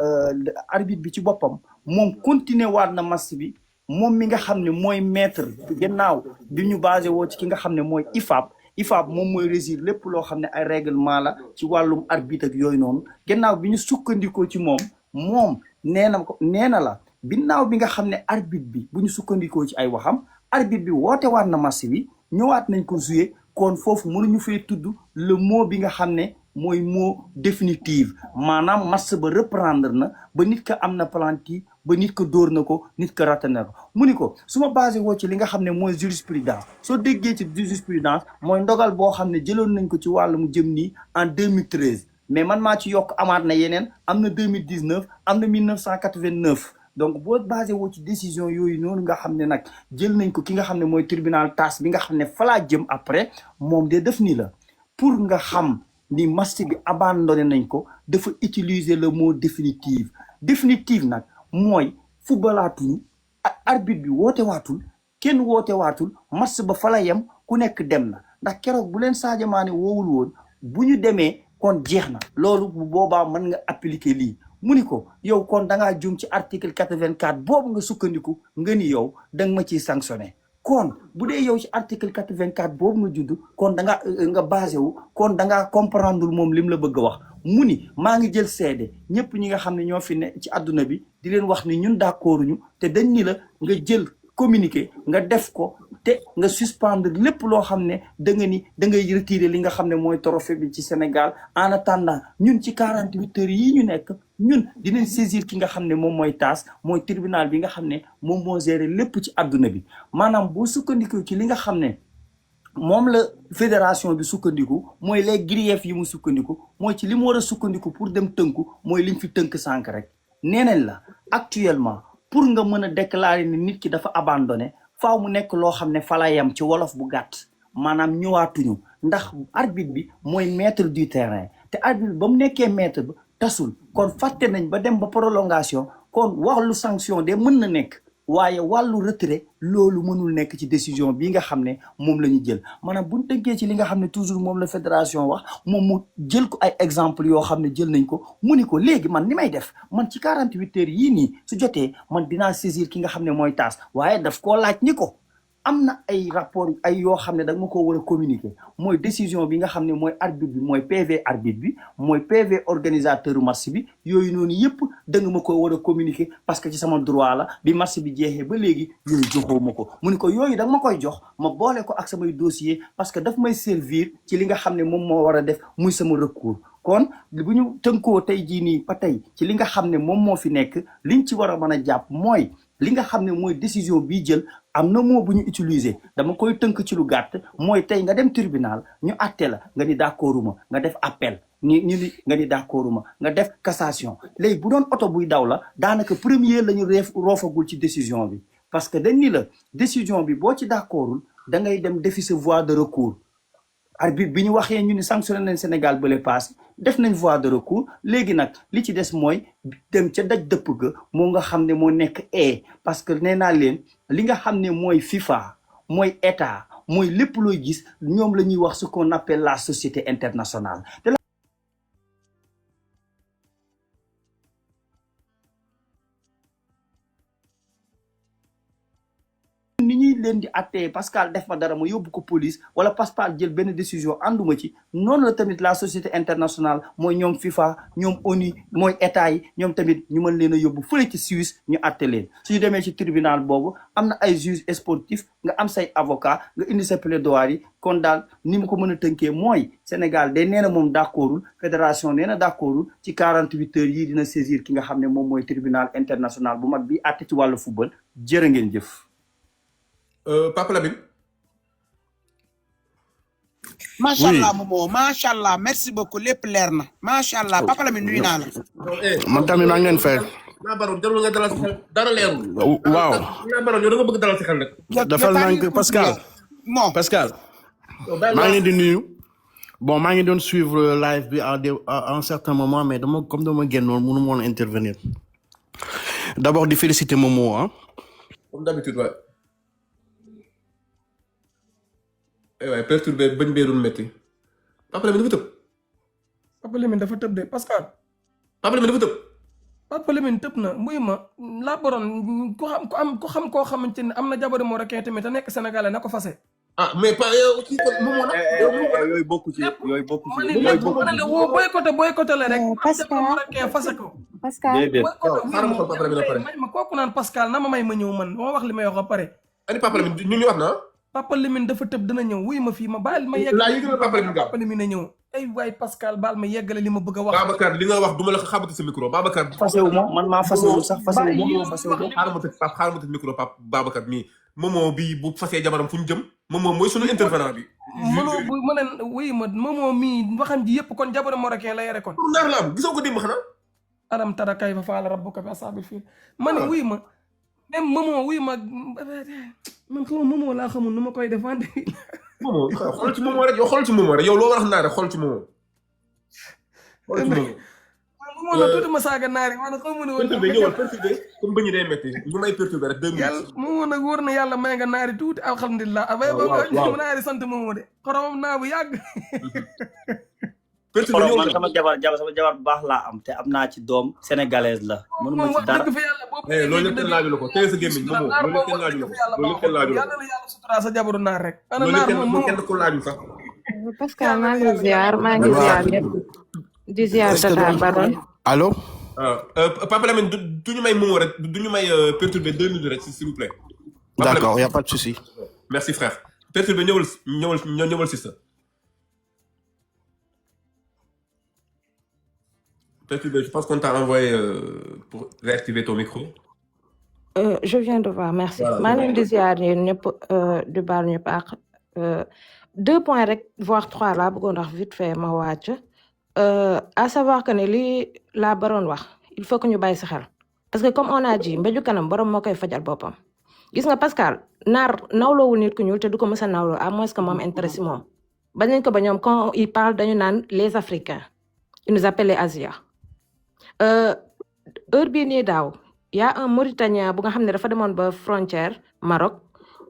arbitre bi ci boppam moom continuer waat na match bi moom mi nga xam ne mooy maître gannaaw bi ñu basé woo ci ki nga xam ne mooy IFAB moom mooy régir lépp loo xam ne ay règlement la ci wàllum arbitre ak yooyu noonu gannaaw bi ñu sukkandikoo ci moom nee na la ginnaaw bi nga xam ne arbitre bi bu ñu sukkandikoo ci ay waxam arbitre bi woote waat na match bi ñëwaat nañ ko jouer kon foofu mënuñu fee tudd le mot bi nga xam ne mooy mot définitive maanaam match ba reprendre na ba nit ka am na planti ba nit ko dóor na ko nit ko raté na ko mu ni ko su ma basé woo ci li nga xam ne mooy jurisprudence soo déggee ci jurisprudence mooy ndogal boo xam ne jëloon nañ ko ci wàllu mu jëm nii en 2013 mais man maa ci yokk amaat na yeneen am na 2019 am na 1989 donc boo basé woo ci décision yooyu noonu nga xam ne nag jël nañ ko ki nga xam ne mooy tribunal TAS bi nga xam ne falaa jëm après moom de def nii la pour nga xam ni match bi abandonné nañ ko dafa utiliser le mot définitive nag mooy footballaatuñu arbitre bi woote waatul kenn woote waatul match ba fa la yem ku nekk dem na ndax keroog bu leen Sadio Mané woowul woon bu ñu demee kon jeex na loolu bu boobaa mën nga appliquer lii mu ni ko yow kon dangaa jum ci article 84 boobu nga sukkandiku nga ni yow danga ma ciy sanctionné kon bu dee yow ci article 84 boobu nga judd kon nga basé wu kon dangaa comprendre moom lim la bëgg a wax mu ni maa ngi jël seede ñëpp ñi nga xam ne ñoo fi ne ci àdduna bi di leen wax ni ñun d'accord ñu te dañ ni la nga jël communiqué nga def ko te nga suspendre lépp loo xam ne da nga ni da ngay retirer li nga xam ne mooy trophée bi ci Sénégal en attendant ñun ci 48 heures yi ñu nekk ñun dinañ saisir ki nga xam ne moom mooy TAS mooy tribunal bi nga xam ne moom moo gérer lépp ci àdduna bi maanaam boo sukkandikoo ci li nga xam ne moom la fédération bi sukkandiku mooy les griefs yi mu sukkandiku mooy ci li mu war a sukkandiku pour dem tënku mooy liñ fi tënk sànq rek nee nañ la actuellement pour nga mën a déclarer ni nit ki dafa abandonné faaw mu nekk loo xam ne fa la yem ci wolof bu gàtt maanaam ñëwaatuñu ndax arbitre bi mooy maître du terrain te arbitre ba mu nekkee maître ba tasul kon fàtte nañ ba dem ba prolongation kon wàllu sanction de mën na nekk waaye wàllu retrait loolu mënul nekk ci décision bi nga xam ne moom la ñu jël maanaam bu ñu tënkee ci li nga xam ne toujours moom la fédération wax moom mu jël ko ay exemple yoo xam ne jël nañ ko mu ni ko léegi man ni may def man ci 48 heures yii nii su jotee man dinaa saisir ki nga xam ne mooy taas waaye daf koo laaj ni ko am na ay rapport ay yoo xam ne da nga ma ko war a communiquer mooy décision bi nga xam ne mooy arbitre bi mooy PV arbitre bi mooy PV organisateur match bi yooyu noonu yëpp da nga ma ko war a communiquer parce que ci sama droit la bi match bi jeexee ba léegi yooyu joxoo ma ko mu ni ko yooyu da nga ma koy jox ma boole ko ak samay dossier parce que daf may servir ci li nga xam ne moom moo war a def muy sama recours kon bu ñu tënkoo tey jii nii ba tey ci li nga xam ne moom moo fi nekk liñ ci war a mën a jàpp mooy li nga xam ne mooy décision bii jël am na moo bu ñu utiliser dama koy tënk ci lu gàtt mooy tey nga dem tribunal ñu àtte la nga ni d'accorduma nga def appel ñu ni nga ni d'accorduma nga def cassation léegi bu doon oto buy daw la daanaka premier la ñu roofagul ci décision bi parce que dañ ni la décision bi boo ci d'accordul da ngay dem defi sa voie de recours arbitre bi ñu waxee ñu ni sanctionné nañ Sénégal bële passé def nañ voie de recours léegi nag li ci des mooy dem ca daj dëpp ga moo nga xam ne moo nekk parce que nee naa leen li nga xam ne mooy FIFA mooy état mooy lépp looy gis ñoom la ñuy wax ce qu'on appelle la société internationale ni ñuy leen di attee Pascal def ma dara ma yóbbu ko police wala Pascal jël benn décision ànduma ci noonu la tamit la société internationale mooy ñoom FIFA ñoom ONU mooy état yi ñoom tamit ñu mën leen a yóbbu fële ci Suisse ñu atte leen suñu demee ci tribunal boobu am na ay juges sportifs nga am say avocat nga indi sa plaidoirie yi kon daal ni mu ko mën a tënkee mooy Sénégal day nee na moom d'accordul fédération nee na d'accordul ci 48 heures yii dina saisir ki nga xam ne moom mooy tribunal international bu mag bi atte ci wàllu football jërë ngeen jëf. Papa Lamine. macha allah Momo macha allah merci beaucoup lépp leer na macha allah Papa Lamine nuyu naa la. man tamit maa ngi leen fay. naa baroon jarul nga dalal si xel dara leerul. waaw. naa baroon yow da nga bëgg dalal si xel rek. dafa nank Pascal. non Pascal. maa ngi leen di nuyu. bon maa ngi doon suivre live bi à un certain moment mais dama génnoon mënu ma woon intervenir. d'abord di féliciter Momo ah. comme d'habitude waay. waaye perturbé bañ bee doon métti Papa Lamine dafa tëb. Papa Lamine dafa tëb de Pascal. Papa Lamine dafa tëb. Papa Lamine tëb na muy ma laa boroon ku xam koo xamante ne am na jabaru Marocain tamit te nekk Sénégalais na ko fase. ah mais pas yow kii kon moom moo nag. yooyu bokku ci yooyu bokku ci. ma ne la woo boycotté la rek. Pascal Marocain fase ko. Pascal déedéet. xaaral ma xool Papa Lamine ba pare. may ma kooku naan Pascal na ma may ma ñëw man ma wax li may wax ba pare. ani Papa Lamine ñu wax na. Papa Lamine dafa tëb dina ñëw wuy ma fii ma baal ma yeggale. laa yëgal Papa Lamine gaaw Papa Lamine a ñëw. ay waay Pascal baal ma yeggale li ma bëgg a wax. Babacar li nga wax duma la xamante sa micro Babacar. fasewu ma man maa fasewu sax fasewu ma xaaral ma tëj micro Pape Babacar mii Momo bi bu fasee jabaram fu ñu jëm Momo mooy sunu intervenant bi. mënoo bu ma ne wuy ma Momo mii waxam ji yëpp kon jabaru Marocain la yore kon. pour naar la am gisoo ko démb xanaa. alam tara kayfa fa'ala rabbuka bi ashaabil fiil ma ne wuy ma même Momo wuy ma man xaw ma Momo laa xamul nu ma koy défendre. Momo xool ci Momo rek yow xool ci Momo rek yow loo wax naa rek xool ci Momo. xool ci Momo. Momo la tuuti ma saaga naari maanaam xaw ma ne woon. perturbé ñëwal perturbé comme bëñ day métti ñu may perturbé rek 2 minutes. yàlla Momo nag wóor na yàlla may nga naari tuuti alhamdulilah. waaw naari sant Momo de xoromam naa bu yàgg. perturbé ñëwal man sama jabar bu baax laa am te am naa ci doom sénégalaise la mënuma ci dara. loolu lépp kenn laaju la ko téye sa gémmiñ Momo loolu lépp kenn laaju la ko loolu lépp kenn laaju la ko. yàlla na yàlla sutura sa jabaru naar rek. loolu lépp kenn ko laaju sax. Pascal maa ngi ziar ñëpp di ziar Tata Baron. allo. Papa Lamine du ñu may Momo rek du ñu may perturbé 2 minutes rek s'il vous plaît. d'accord y a pas de souci. merci frère perturbé ñëwal si sa. Perturbé, je pense qu'on t'a envoyé pour réactiver ton micro. Je viens de voir merci. Voilà, maa leen di ziar yéen ñëpp di baal ñëpp ak 2 points rek voire 3 laa bëggoon wax vite fait ma wàcc à savoir que ne lii laa baroon wax il faut que ñu bàyyi si xel parce que comme on a dit mbéju kanam borom moo koy fajal boppam gis nga Pascal naar nawloowul nit ku ñuul te du ko mës a nawloo à moins que moom intéressé moom bañ nañ ko ba ñoom quand il parle dañu naan les Africains ils nous appellent les Asiats heure bii nii daaw y a un Mauritanien bu nga xam ne dafa demoon ba frontière Maroc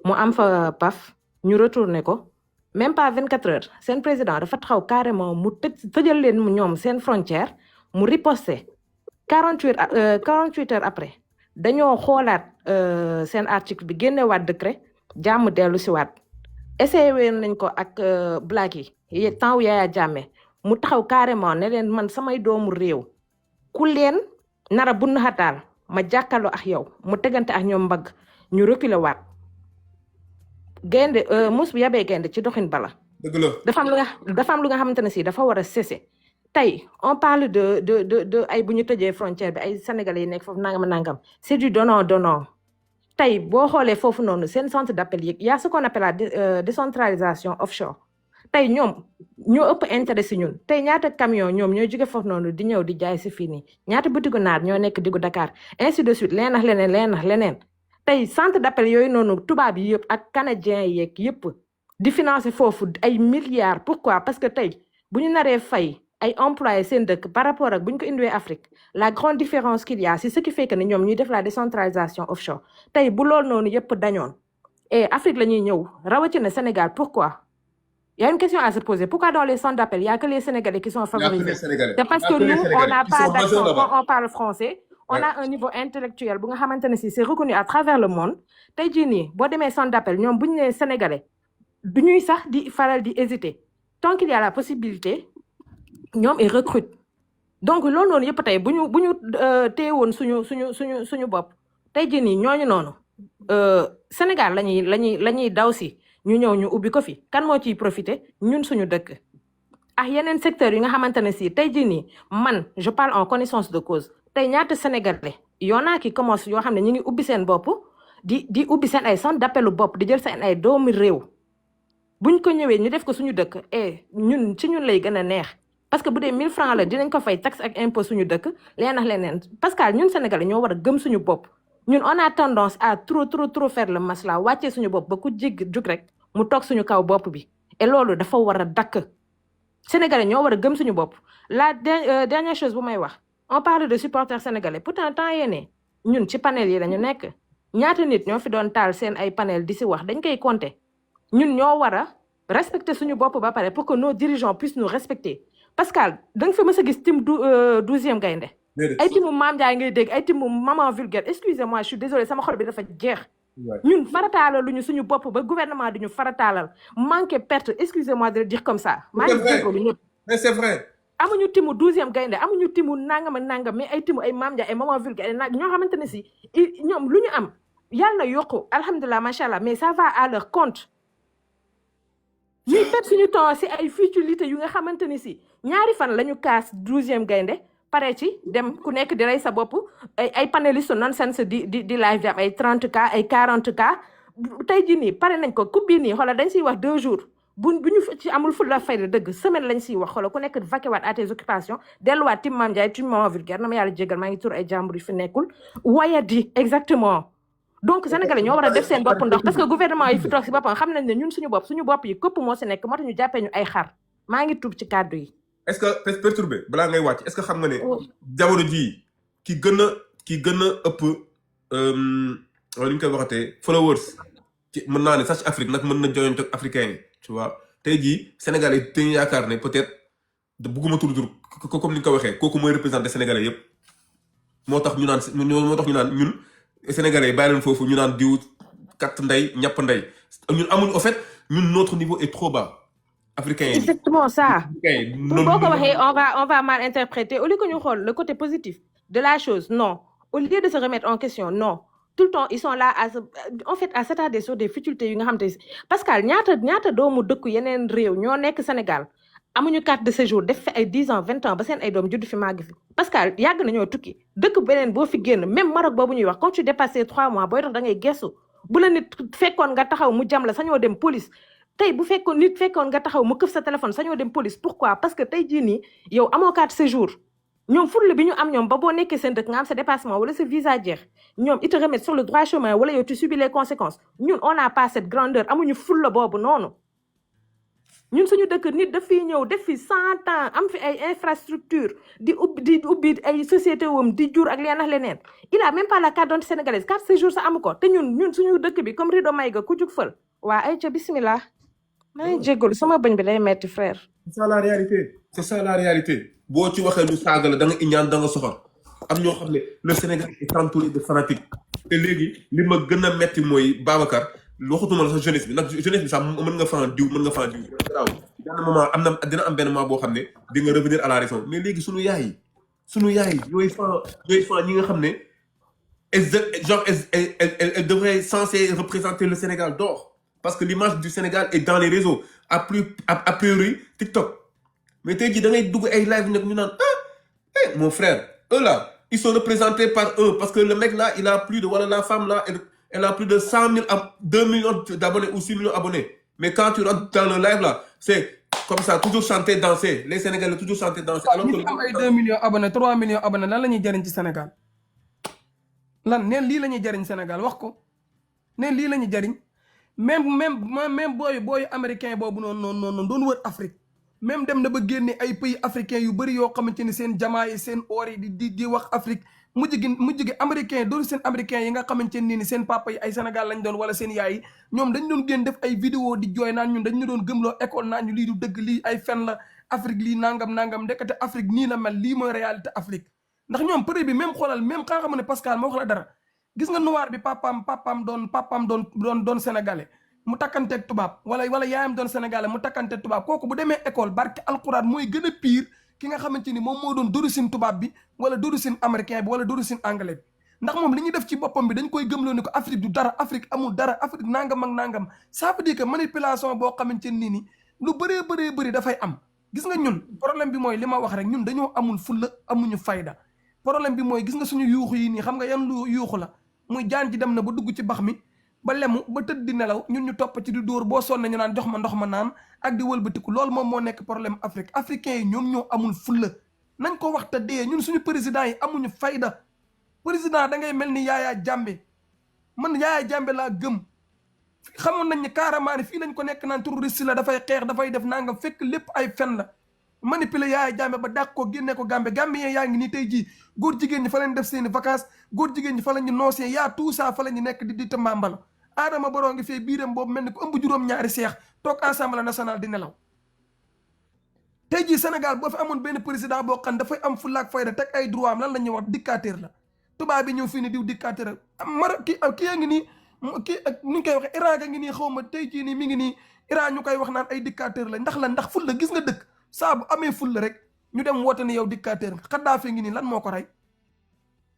mu am fa paf ñu retourné ko même pas 24 heures seen président dafa taxaw carrément mu tëjal leen ñoom seen frontière mu riposté 48 heures après dañoo xoolaat seen article bi génnewaat décret jàmm dellu si waat essayé woon nañ ko ak black yi temps Yaya Jammeh mu taxaw carrément ne leen man samay doomu réew ku leen nara bunn xataal ma jàkkaarloo ak yow mu tegante ak ñoom mbagg ñu reculer waat gaynde mus bu yabee gaynde ci doxin bala dëgg la dafa am lu nga xamante ne si dafa war a cesser tey on parle de ay bu ñu tëjee frontière bi ay sénégalais yi nekk foofu nangam c'est du donnant tey boo xoolee foofu noonu seen centre d'appel yi y a ce qu'on appelle la décentralisation offshore tey ñoom ñoo ëpp intérêt si ñun tey ñaata camion ñoom ñooy jóge foofu noonu di ñëw di jaay si fii nii ñaata butigu naar ñoo nekk diggu Dakar ainsi de suite leen ak leneen tey centre d'appel yooyu noonu tubaab yi yëpp ak canadien yeeg yëpp di financer foofu ay milliards pourquoi parce que tey bu ñu naree fay ay employés seen dëkk par rapport ak bu ñu ko indiwee Afrique la grande différence qu'il y a c'est ce qui fait que ne ñoom ñuy def la décentralisation offshore tey bu loolu noonu yëpp dañoon et Afrique la ñuy ñëw rawatina Sénégal pourquoi il y a une question à se poser pourquoi dans les centres d'appel il y a que les Sénégalais qui sont favorisés c'est parce que nous on n'a pas d'accent quand on parle français on a un niveau intellectuel bu nga xamante ne si c'est reconnu à travers le monde tey jii nii boo demee centre d'appel ñoom bu ñu nee Sénégalais du ñuy sax di faral di hésiter tant qu'il y a la possibilité ñoom ils recrutent donc loolu noonu yëpp tey bu ñu téye woon suñu bopp tey jii nii ñooñu noonu Sénégal lañuy daw si ñu ñëw ñu ubbi ko fi kan moo ciy profiter ñun suñu dëkk ak yeneen secteurs yi nga xamante ne si tey jii nii man je parle en connaissance de cause tey ñaata Sénégalais y'en a qui commence yoo xam ne ñu ngi ubbi seen bopp di ubbi seen ay centre d'appelu bopp di jël seen ay doomu réew buñ ko ñëwee ñu def ko suñu dëkk ñun ci ñun lay gën a neex parce que bu dee 1000 francs la dinañ ko fay taxe ak impôt suñu dëkk leneen parce que ñun Sénégalais ñoo war a gëm suñu bopp ñun on a tendance à trop faire le masla wàccee suñu bopp ba ku jug rek mu toog suñu kaw bopp bi et loolu dafa war a dakk Sénégalais ñoo war a gëm suñu bopp la dernière chose bu may wax on parle de supporters sénégalais pourtant temps yéene ñun ci panel yi lañu nekk ñaata nit ñoo fi doon taal seen ay panel di si wax dañ koy compter ñun ñoo war a respecter suñu bopp ba pare pour que nos dirigeants puissent nous respecter Pascal da nga fi mës a gis team 12e gaynde ay timu Mame Ndiaye ngay dégg ay timu maman vulgaire excusez-moi je suis désolée sama xol bi dafa jeex ñun farataalal lu ñu suñu bopp ba gouvernement di ñu farataalal manqué perte excusez-moi de le dire comme ça maa ngi jégalu ñëpp mais c'est vrai amuñu timu 12e gaynde amuñu timu nangam mais ay timu ay Mame Ndiaye ay maman vulgaire ñoo xamante ne si ñoom lu ñu am yàlla na yokku alhamdulilah macha allah mais ça va à leur compte ñuy perte suñu temps si ay futilités yu nga xamante ni si ñaari fan la ñu kaas 12e gaynde pare ci dem ku nekk di rey sa bopp ay panélistes nonsense di live di am ay 30K ay 40K tey jii nii pare nañ ko coupe bii nii xoolal dañ siy wax 2 jours bu ñu ci amul ful la fayda dëgg semaine lañ siy wax xoolal ku nekk vaquer waat à tes occupations delluwaat tim Mame Ndiaye tim maman vulgaire na ma yàlla jégal maa ngi tur ay jàmbur yu fi nekkul wayadi exactement donc Sénégalais ñoo war a def seen bopp ndox parce que gouvernement yi fi toog si boppam xam nañ ne ñun suñu bopp yi këpp moo si nekk moo tax ñu jàppee ñu ay xar maa ngi tuub ci kàddu yi est-ce que perturbé balaa ngay wàcc est-ce que xam nga ne jamono jii ki gën a ëpp li ñu koy waxatee followers ci mën naa ne sax ci Afrique nag mën na joñoon ak africain yi tu vois tey jii Sénégalais yi dañuy yaakaar ne peut-être bugguma tur comme ni nga ko waxee kooku mooy représenté Sénégalais yëpp moo tax ñu naan ñun Sénégalais yi bàyyi leen foofu ñu naan diw katt ndey ñàpp ndey ñun amuñ au fait ñun notre niveau est trop bas africain yi exactement ça boo ko waxee on va mal interpréter au lieu que ñu xool le côté positif de la chose non au lieu de se remettre en question non tout le temps ils sont là à s'attarder sur des futilités yu nga xam te Pascal ñaata doomu dëkku yeneen réew ñoo nekk Sénégal amuñu carte de séjour def fi ay 10 ans 20 ans ba seen ay doom judd fi màgg fi Pascal yàgg nañoo tukki dëkk beneen boo fi génn même Maroc boobu ñuy wax quand tu dépasses 3 mois booy dox da ngay gestu bu la nit fekkoon nga taxaw mu jam la sañoo dem police tey bu fekkoon nit fekkoon nga taxaw mu këf sa téléphone sañoo dem police pourquoi parce que tey jii nii yow amoo carte séjour ñoom fulla bi ñu am ñoom ba boo nekkee seen dëkk nga am sa dépassement wala sa visa jeex ñoom ils te remettent sur le droit chemin wala yow tu subis les conséquences ñun on n'a pas cette grandeur amuñu fulla boobu noonu ñun suñu dëkk nit daf fiy ñëw def fi 100 ans am fi ay infrastructure di ubbi ay société wam di jur ak leen ak leneen il a même pas la carte d'identité sénégalaise carte séjour sa amu ko te ñun suñu dëkk bi comme rido may ga ku jug fël waa ay ca bismillah maa ngi jégalu sama bëñ bi day metti frère. c'est ça la réalité. c'est ça la réalité. boo ci waxee lu saaga la da nga iñaan da nga soxor am ñoo xam ne le Sénégal est entouré de fanatiques te léegi li ma gën a metti mooy Babacar waxatuma la sa jeunesse bi nag jeunesse bi sax mën nga fan diw waaw benn moment dina am benn moment boo xam ne di nga revenir à la raison mais léegi sunu yaay ñooy fan ñi nga xam ne elle devrait censé représenter le Sénégal d'or parce que l'image du Sénégal est dans les réseaux a priori TikTok mais tey jii da ngay dugg ay live nag ñu naan mon frère eux là ils sont représentés par eux parce que le mec là il a plus de la femme là elle a plus de 100 000 2 millions d'abonnés ou 6 millions d'abonnés mais quand tu rentres dans le live là c'est comme ça toujours chanter danser les Sénégalais toujours chanter danser alors que am ay 2 millions abonnés 3 millions abonnés lan la ñuy jëriñ ci Sénégal lan neen lii la ñuy jëriñ Sénégal wax ko neen lii la ñuy jëriñ même booyu américain boobu noonu doon wër Afrique même dem na ba génne ay pays africains yu bëri yoo xamante ni seen jamaa yi seen or yi di wax Afrique mujj gi américain d'origine américain yi nga xamante ni seen papa yi ay Sénégal lañ doon wala seen yaay yi ñoom dañ doon génn def ay vidéo di jooy naan ñun dañ ñu doon gëmloo école naan ñu lii du dëgg lii ay fen la Afrique lii nangam ndekete Afrique nii la mel lii mooy réalité Afrique ndax ñoom prix bi même xoolal même kaa xam ne Pascal ma wax la dara gis nga noir bi papaam doon sénégalais mu takkanteeg tubaab wala yaayam doon sénégalais mu takkanteeg tubaab kooku bu demee école barke alxuraan mooy gën a pire ki nga xamante ni moom moo doon d'origine tubaab bi wala d'origine américain bi wala d'origine anglais bi ndax moom li ñuy def ci boppam bi dañ koy gëmloo ni ko Afrique du dara Afrique amul dara Afrique nangam ak nangam ça veut dire que manipulation boo xamante ni lu bëree dafay am gis nga ñun problème bi mooy li ma wax rek ñun dañoo amul fulla amuñu fayda problème bi mooy gis nga suñu yuuxu yi nii xam nga yan lu yuuxu la muy jaan ji dem na ba dugg ci bax mi ba lemu ba tëdd di nelaw ñun ñu topp ci di dóor boo sonne ñu naan jox ma ndox ma naan ak di wëlbatiku loolu moom moo nekk problème Afrique africains yi ñoom ñoo amul fulla nañ ko wax te dee ñun suñu président yi amuñu fayda président da ngay mel ni Yaya Jammeh man Yaya Jammeh laa gëm xamoon nañ ne carrément fii lañ ko nekk naan terroriste la dafay xeex dafay def nangam fekk lépp ay fen la manipuler Yaya Jammeh ba dàq ko génne ko Gambie yaa ngi nii tey jii góor jigéen ñi fa lañ def seeni vacances góor jigéen ñi fa lañu noosee yaa tout ça fa lañu nekk di tëmbaambal Adama Barrow ngi fee biiram boobu mel ni ko ëmb juróom-ñaari seex toog assemblée nationale di nelaw tey jii Sénégal boo fi amoon benn président boo xam dafay am fulla ak fayda teg ay droit am lan la ñuy wax dictateur la tubaab bi ñëw fii ni diw dictateur kii a ngi nii kii ak ni ñu koy waxee Iran a ngi nii xaw ma tey jii nii mi ngi nii Iran ñu koy wax naan ay dictateur la ndax lan ndax fulla gis nga dëkk saa bu amee fulla rek ñu dem woote ni yow dictateur nga Kadhafi ngi nii lan moo ko rey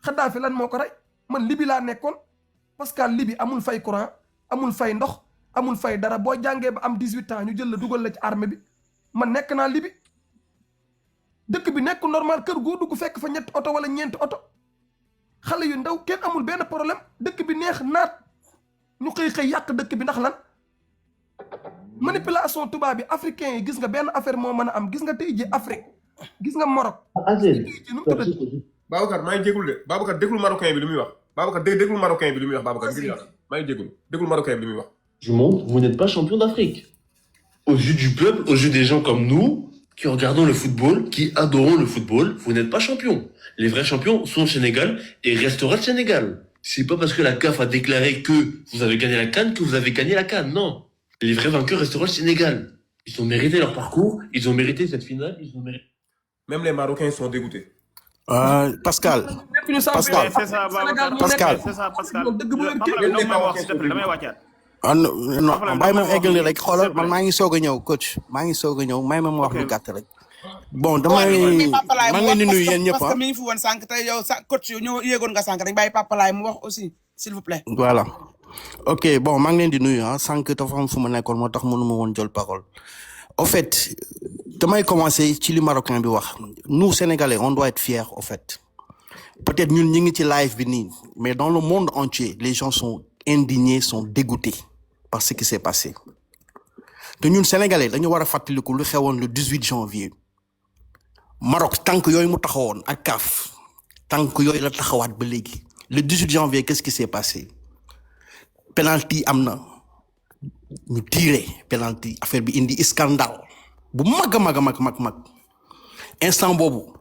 Kadhafi lan moo ko rey man Libi laa nekkoon parce que Libi amul fay courant amul fay ndox amul fay dara boo jàngee ba am 18 ans ñu jël la dugal la ci armée bi man nekk naa Libi dëkk bi nekk normal kër goo dugg fekk fa ñetti oto wala ñeenti oto xale yu ndaw kenn amul benn problème dëkk bi neex naat ñu xëy yàq dëkk bi ndax lan manipulation tubaab bi africain yi gis nga benn affaire moo mën a am gis nga tey ji Afrique gis nga Maroc. tey ji nu mu tuddati. Babacar maa ngi jégalu de Babacar déglu marocain bi li muy wax Babacar déglu marocain bi li muy wax Babacar ngir yàlla maa ngi jégalu déglu marocain bi li muy wax. Du monde, vous n'êtes pas champion d'Afrique. Aux yeux du peuple, aux yeux des gens comme nous, qui regardons le football, qui adorons le football, vous n'êtes pas champion. Les vrais champions sont au Sénégal et resteront au Sénégal. C'est pas parce que la CAF a déclaré que vous avez gagné la CAN que vous avez gagné la CAN, non. Les vrais vainqueurs resteront au Sénégal. Ils ont mérité leur parcours, ils ont mérité cette finale, ils ont mérité... Même les Marocains sont dégoûtés. Pascal. Pascal. C'est ça, Pascal. c'est ça, Pascal. non bàyyi ma eggali rek xoolal man maa ngi soog a ñëw coach maa ngi soog a ñëw may ma wax lu gàtt rek. bon damay maa ngi leen di nuyu yéen ñëpp parce que mi ngi fi woon sànq tey yow sa coach yow ñoo yéegoon nga sànq dañ bàyyi Papa Laye mu wax aussi s'il vous plaît. voilà ok bon maa ngi leen di nuyu sànq dafa am fu ma nekkoon moo tax mënu ma woon jël parole. au fait damay commencer ci li Marocain bi wax nous Sénégalais on doit être fiers au fait peut-être ñun ñi ngi ci live bi nii mais dans le monde entier les gens sont indignés sont dégoûtés par ce qui s'est passé. te ñun sénégalais dañu war a fàttaliku lu xewoon le 18 janvier Maroc tànk yooyu mu taxawoon ak CAF tànk yooyu la taxawaat ba léegi le 18 janvier qu'est-ce qui s'est passé penalty am na ñu tiré penalty affaire bi indi scandale bu mag a mag instant boobu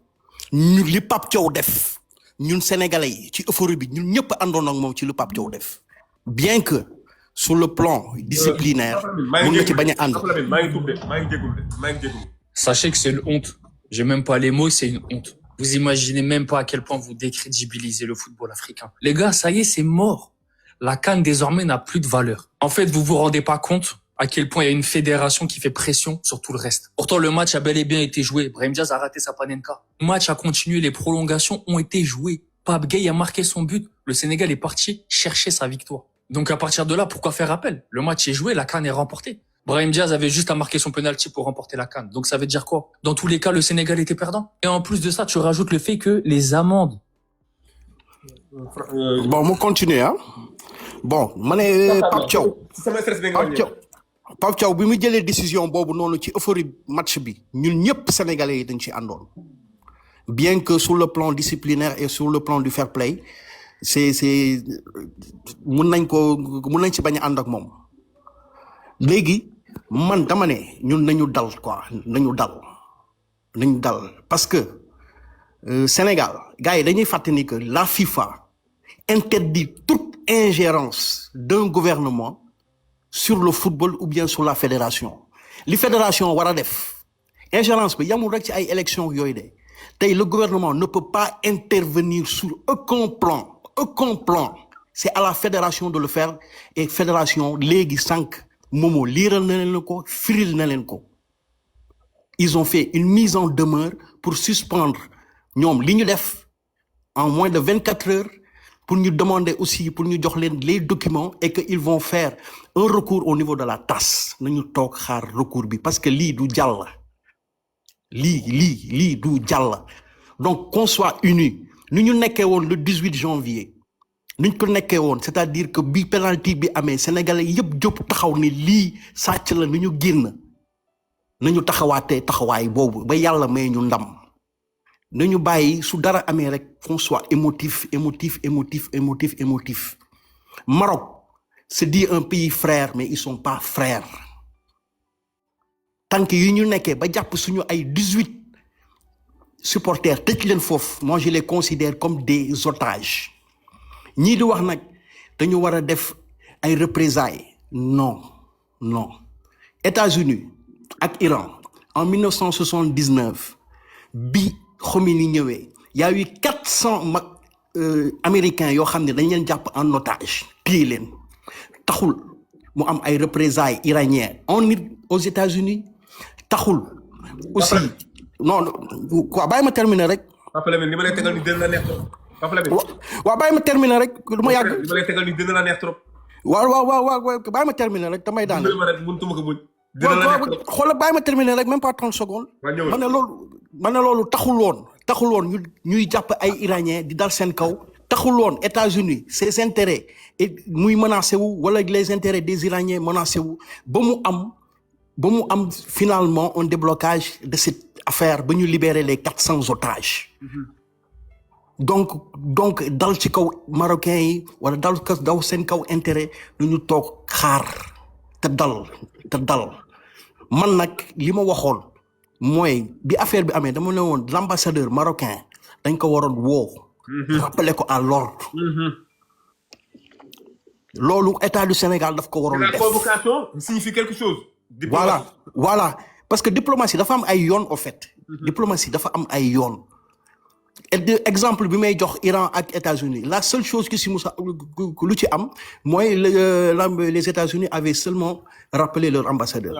ñu li Pape Thiaw def ñun sénégalais yi ci euphorie bi ñun ñëpp àndoon ak moom ci lu Pape Thiaw def bien que sur le plan disciplinaire mun na ci bañ a ànd. Sachez que c'est une honte. J'ai même pas les mots, c'est une honte. Vous imaginez même pas à quel point vous décrédibilisez le football africain. Les gars, ça y est, c'est mort. La CAN désormais n'a plus de valeur. En fait, vous vous rendez pas compte à quel point il y a une fédération qui fait pression sur tout le reste. Pourtant, le match a bel et bien été joué. Brahim Diaz a raté sa panenka. Le match a continué, les prolongations ont été jouées. Pape Gueye a marqué son but. Le Sénégal est parti chercher sa victoire. Donc à partir de là, pourquoi faire appel? Le match est joué, la CAN est remportée. Brahim Diaz avait juste à marquer son penalty pour remporter la CAN. Donc ça veut dire quoi? Dans tous les cas, le Sénégal était perdant. Et en plus de ça, tu rajoutes le fait que les amendes. Bon, on continue, hein. Bon, mané Pape Thiaw. Pape Thiaw bi mu jëlee décision boobu noonu ci euphorie match bi ñun ñëpp sénégalais yi dañ ci àndoon. Bien que sur le plan disciplinaire et sur le plan du fair play, c'est mun nañ ci bañ a ànd ak moom. Léegi man dama ne ñun nañu dal quoi nañu dal parce que Sénégal gars yi dañuy fàtte ni que la FIFA interdit toute ingérence d'un gouvernement sur le football ou bien sur la fédération. Li fédération war a def ingérence bi yamul rek ci ay élections yooyu de tey le gouvernement ne peut pas intervenir sur aucun plan. C'est à la fédération de le faire et fédération léegi sànq Momo liiral na leen ko firil na leen ko. Ils ont fait une mise en demeure pour suspendre ñoom li ñu def en moins de 24 heures pour ñu demander aussi pour ñu jox leen les documents et que ils vont faire un recours au niveau de la TAS nañu toog xaar recours bi parce que lii du jàll lii du jàll donc qu'on soit unis ni ñu nekkee woon le 18 janvier niñ ko nekkee woon c'est-à-dire que bi penalty bi amee sénégalais yëpp jóg taxaw ni lii sàcc la ni ñu génn nañu taxawaatee taxawaay boobu ba yàlla may ñu ndam nañu bàyyi su dara amee rek qu'on soit émotif. Maroc se dit un pays frère mais ils sont pas frères tant que yi ñu nekkee ba jàpp suñu ay 18 supporters tëj leen foofu moi je les considère comme des otages ñii di wax nag dañu war a def ay représailles non États-Unis ak Iran en 1979 bi Khomeini ñëwee y a eu 400 américains yoo xam ne dañ leen jàpp en otage téye leen taxul mu am ay représailles iraniennes aux États-Unis taxul aussi non quoi bàyyi ma terminer rek. Papa Lamine li ma lay tegal ni dina la neex trop. Papa Lamine waaw bàyyi ma terminer rek du ma yàgg. li ma lay tegal ni dina la neex trop. waaw bàyyi ma terminer rek damay daan. xoolal bàyyi ma terminer rek même pas 30 secondes. ma ne loolu taxul woon ñuy jàpp ay Iraniens di dal seen kaw taxul woon États-Unis ses intérêts et muy menacé wu wala les intérêts des Iraniens menacé wu ba mu am finalement un déblocage de cette affaire ba ñu libérer les 400 otages. donc dal ci kaw marocains yi wala daw seen kaw intérêt lu ñu toog xaar te dal man nag li ma waxoon mooy bi affaire bi amee dama ne woon l'ambassadeur marocain dañ ko waroon woo rappeler ko à l'ordre loolu état du Sénégal daf ko waroon def. La convocation signifie quelque chose. Voilà parce que diplomatie dafa am ay yoon au fait. Diplomatie dafa am ay yoon. Exemple bi may jox Iran ak États-Unis la seule chose que si musa lu ci am mooy les États-Unis avaient seulement rappelé leur ambassadeur.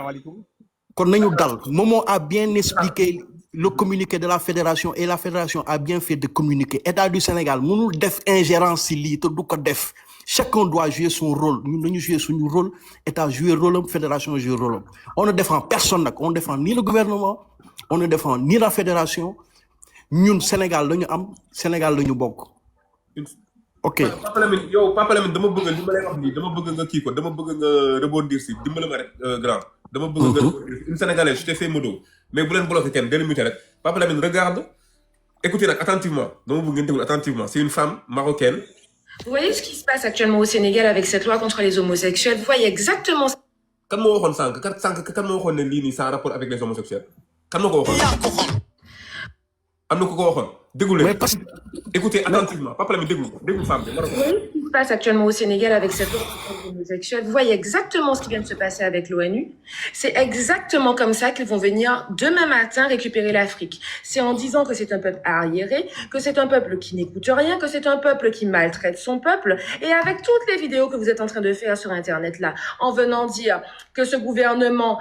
kon nañu dal Momo a bien expliqué le communiqué de la fédération et la fédération a bien fait de communiquer État du Sénégal mënul def ingérence si lii te du ko def chacun doit jouer son rôle ñun nañu jouer suñu rôle État jouer rôle am fédération jouer rôle am on ne défend personne nag on ne défend ni le gouvernement on ne défend ni la fédération ñun Sénégal lañu am Sénégal lañu bokk. ok Papa Lamine dama bëgg li ma lay wax nii dama bëgg nga kii ko dama bëgg nga rebondir si dimbali ma rek grand dama bëgg nga une sénégalaise je t'ai fait modo mais bu leen bloqué kenn gën a muté rek Papa Lamine regarde écoutez nag attentivement dama bëgg ngeen déglu attentivement c'est une femme marocaine. Vous voyez ce qui se passe actuellement au Sénégal avec cette loi contre les homosexuels. Vous voyez exactement. Kan moo waxoon sànq kan moo waxoon ne lii nii sans rapport avec les homosexuels kan moo ko waxoon. am na ku ko waxoon déglu leen. Écoutez attentivement Papa Lamine déglu femme bi. Vous voyez ce qui se passe actuellement au Sénégal avec cette loi contre les homosexuels. Vous voyez exactement ce qui vient de se passer avec l'ONU. C'est exactement comme ça qu'ils vont venir demain matin récupérer l'Afrique. C'est en disant que c'est un peuple arriéré, que c'est un peuple qui n'écoute rien, que c'est un peuple qui maltraite son peuple. Et avec toutes les vidéos que vous êtes en train de faire sur Internet là, en venant dire que ce gouvernement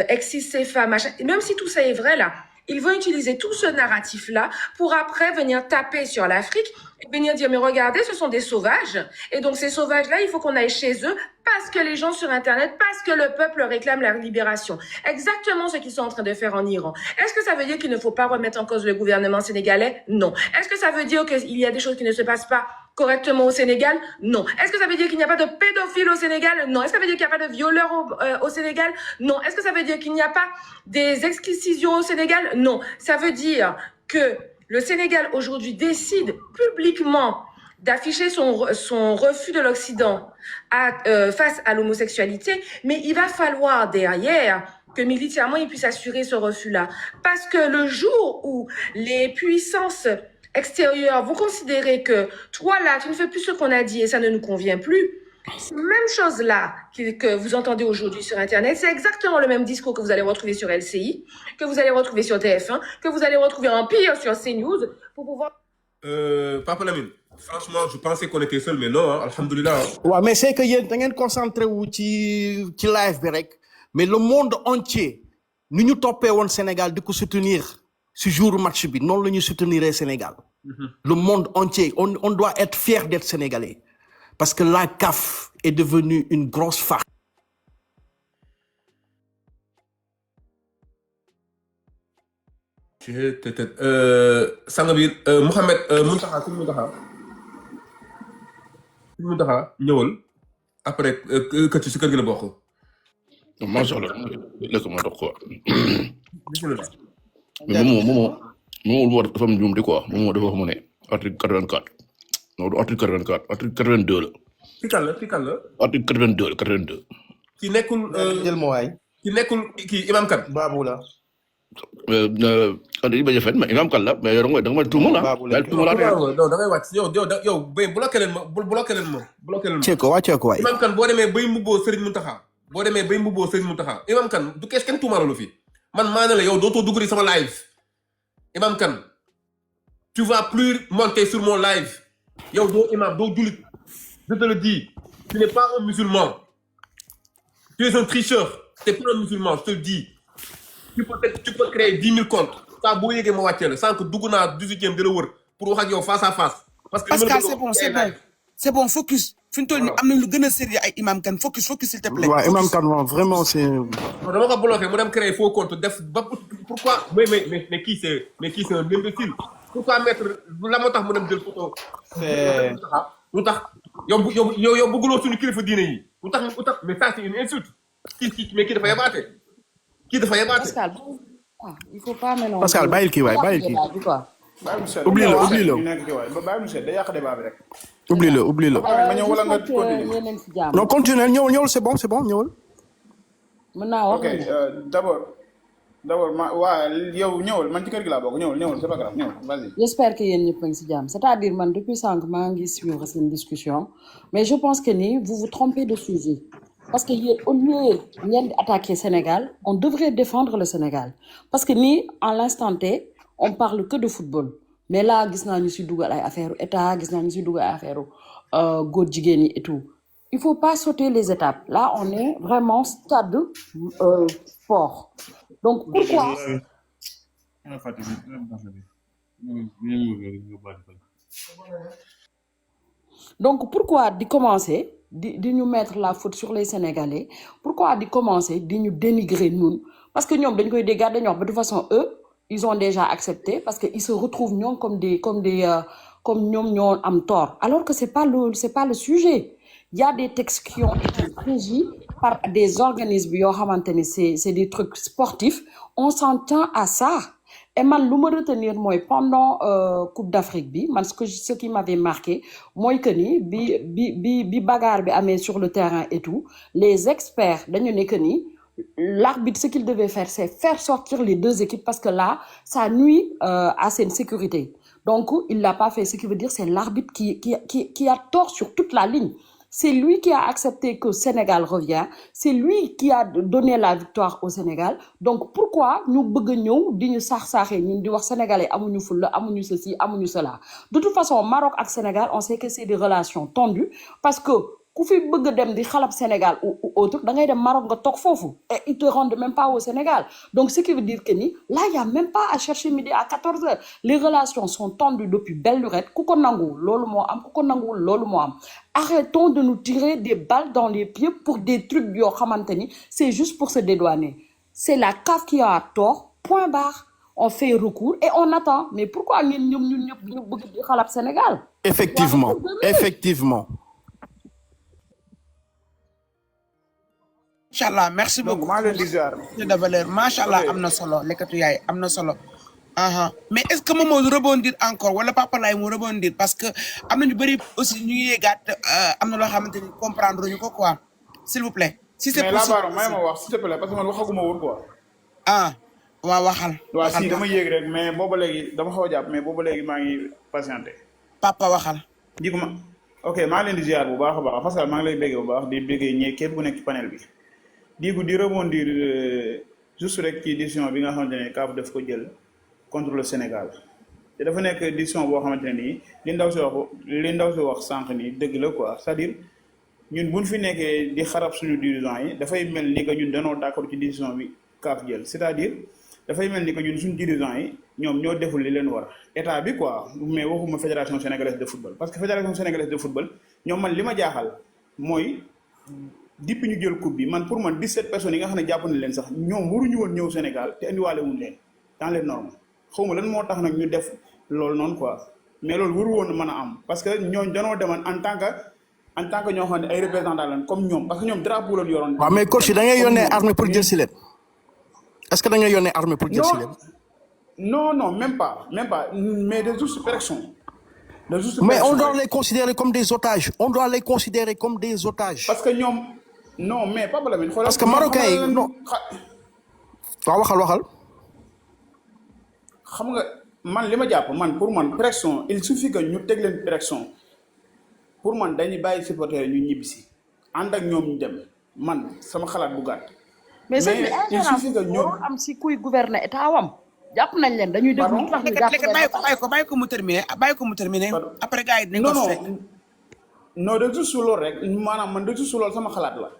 excise ces femmes, machin, et même si tout ça est vrai là, ils vont utiliser tout ce narratif-là pour après venir taper sur l'Afrique et venir dire, mais regardez, ce sont des sauvages. Et donc, ces sauvages-là, il faut qu'on aille chez eux parce que les gens sur Internet, parce que le peuple réclame la libération. Exactement ce qu'ils sont en train de faire en Iran. Est-ce que ça veut dire qu'il ne faut pas remettre en cause le gouvernement sénégalais? Non. Est-ce que ça veut dire qu'il y a des choses qui ne se passent pas correctement au Sénégal? Non. Est-ce que ça veut dire qu'il n'y a pas de pédophiles au Sénégal? Non. Est-ce que ça veut dire qu'il n'y a pas de violeurs au Sénégal? Non. Est-ce que ça veut dire qu'il n'y a pas des excisions au Sénégal? Non. Ça veut dire que le Sénégal aujourd'hui décide publiquement d'afficher son refus de l'Occident face à l'homosexualité, mais il va falloir derrière que militairement il puisse assurer ce refus-là. Parce que le jour où les puissances extérieures vont considérer que toi là, tu ne fais plus ce qu'on a dit et ça ne nous convient plus, cette même chose là que vous entendez aujourd'hui sur Internet, c'est exactement le même discours que vous allez retrouver sur LCI, que vous allez retrouver sur TF1, que vous allez retrouver en pire sur CNews pour pouvoir... Papa Lamine, franchement, je pensais qu'on était seul, mais non, hein, alhamdoulilah. Ouais, mais c'est que yéen da ngeen concentré wu ci live bi rek mais le monde entier ni ñu toppee woon Sénégal di ko soutenir ce jour match bi noonu la ñu soutenir Sénégal. Le monde entier on doit être fier d'être sénégalais parce que la CAF est devenue une grosse farce. Sang bi Mouhamed Mountakha ñëwal après que ci kër gi la bokk. macha allah léegi ma dox quoi. bismillah. mais moom lu war dafa am njuumte quoi moom dafa wax mu ne article 84 non du article 84 article 82 la. Ci kan la. article 82. Ki nekkul jël mo waay. Ki nekkul kii imam kan. Babou la. andi ba jëfet mais imam kan la mais yow da nga ma tuuma la. non da ngay wàcc yow bloqué leen ma. Ceeko waay. Imam kan boo demee bay mbubboo Serigne Mountakha. Imam kan du kees kenn tuumaalalu fi man maa ne la yow dootoo dugg sama live. Imam kan tu vas plus monter sur mon live. Yow doo imam doo jullit. Je te le dis, tu n'es pas un musulman. Tu es un tricheur. Tu n'es pas un musulman, je te le dis. Tu peux créer 10 000 comptes. Ça, boo yéegee ma wàccee la sans que dugg naa 18e de la wër pour wax ak yow face à face. Parce que c'est bon focus. Fi ñu toll nii am nañ lu gën a sérieux ay imam kan focus s'il te plaît. Ouais, imam kan vraiment c'est. dama ko bloqué mu dem créer faux compte def ba pourquoi mais qui c'est un imbécile. Pourquoi mettre la moo tax mu dem jël photo. lu tax yow bëgguloo suñu kilifa diine yi lu tax mais ça c'est une insulte mais kii dafa yabaate Pascal il faut pas mélanger Pascal bàyyil kii waay bàyyil kii oublie le ma ñëw wala nga continuer non continuer ñëwal c'est bon ñëwal mën naa wax d'abord yow ñëwal man ci kër gi laa bokk ñëwal c'est pas grave ñëwal vas-y. J'espère que yéen ñëpp a ngi si jàmm c'est-à-dire man depuis sànq maa ngi suivre seen discussion mais je pense que ni vous vous trompez de sujet parce que yéen au lieu ngeen di attaquer Sénégal on devrait défendre le Sénégal parce que ni à l'instant T on parle que de football mais là gis naa ñu si dugal ay affaire état gis naa ñu si dugal ay affaire góor jigéen yi et tout il faut pas sauter les étapes là on est vraiment stade sport. Donc pourquoi di commencer di ñu mettre la faute sur les Sénégalais pourquoi di commencer di ñu dénigrer ñun parce que ñoom dañ koy déggaat dañu wax de toute façon eux ils ont déjà accepté parce que ils se retrouvent ñoom comme ñoom ñoo am tort alors que c'est pas le sujet. Il y a des textes qui ont été régis par des organismes yoo xamante ni c'est des trucs sportifs on s'en tient à ça et man lu ma retenir mooy pendant Coupe d'Afrique bi man ce qui m'avait marqué mooy que ni bi bagarre bi amee sur le terrain et tout les experts dañu ne que ni l'arbitre ce qu'il devait faire c'est faire sortir les deux équipes parce que là ça nuit à cette sécurité donc il l'a pas fait ce qui veut dire c'est l'arbitre qui a tort sur toute la ligne c'est lui qui a accepté que Sénégal revient c'est lui qui a donné la victoire au Sénégal donc pourquoi ñu bëgg ñëw di ñu saax-saaxee ñun di wax sénégalais amuñu fulla amuñu ceci amuñu cela de toute façon Maroc ak Sénégal on sait que c'est des relations tendues parce que ku fi bëgg dem di xalab Sénégal ou autre da ngay dem Maroc nga toog foofu et ils te rendent même pas au Sénégal donc ce qui veut dire que ni là il y a même pas à chercher midi à 14h les relations sont tendues depuis belle lurette ku ko nanguwul loolu moo am ku ko nanguwul loolu moo am arrêtons de nous tirer des balles dans les pieds pour des trucs yoo xamante ni c'est juste pour se dédouaner c'est la CAF qui a tort point barre on fait recours et on attend mais pourquoi ñun ñëpp ñu bëgg di xalab Sénégal effectivement Machallah merci beaucoup maa leen di ziar de valeur machallah am na solo lekkatu yaay am na solo mais est-ce que moom moo rebondir encore wala Papa Laye mu rebondir parce que am na ñu bëri aussi ñu ngi yéegaat am na loo xamante ni comprendre ñu ko quoi s'il vous plaît si c'est possible mais la may ma wax s'il te plaît parce que man waxaguma woon quoi waaw waxal si dama yéeg rek mais booba léegi dama xaw a jàpp mais booba léegi maa ngi patienté Papa waxal di ko ma ok maa ngi leen di ziar bu baax a baax parce que maa ngi lay béggee bu baax di béggee ñee képp ku nekk ci panel bi di rebondir juste rek ci décision bi nga xamante ne CAF daf ko jël contre le Sénégal te dafa nekk décision boo xamante ne nii li ndaw si wax sànq nii dëgg la quoi c'est-à-dire ñun buñ fi nekkee di xarab suñu dirigeants yi dafay mel ni que ñun danoo d'accord ci décision bi CAF jël c'est-à-dire dafay mel ni que ñun suñu dirigeants yi ñoom ñoo deful li leen war état bi quoi mais waxuma fédération sénégalaise de football parce que fédération sénégalaise de football ñoom man li ma jaaxal mooy depuis ñu jël coupe bi man pour man 17 personnes yi nga xam ne jàpp na leen sax ñoom waruñu woon ñëw Sénégal te indiwaale wuñ leen dans les normes xawma lan moo tax nag ñu def loolu noonu quoi mais loolu waru woon mën a am parce que ñooñu danoo demoon en tant que ñoo xam ne ay représentants lañ comme ñoom parce que ñoom drapeau lañ yoroon. waaw mais coach da ngay yónnee armée pour jël si leen est-ce que da ngay yónnee armée pour jël si leen. non même pas mais de juste pression. Mais on doit les considérer comme des otages. Parce que ñoom non mais pas problème. Parce que Marocains yi non. waaw waxal. xam nga man li ma jàpp man pour man pression il suffit que ñu teg leen pression pour man dañuy bàyyi supporter ñu ñibbisi ànd ak ñoom ñu dem man sama xalaat bu gàtt. mais il suffit que ñoom am si kuy gouverner état wam. jàpp nañ leen dañuy déglu lu tax ñu jàpp bàyyi ko mu terminer après gars yi dinañ ko fekk non de juste loolu rek maanaam man de juste loolu sama xalaat la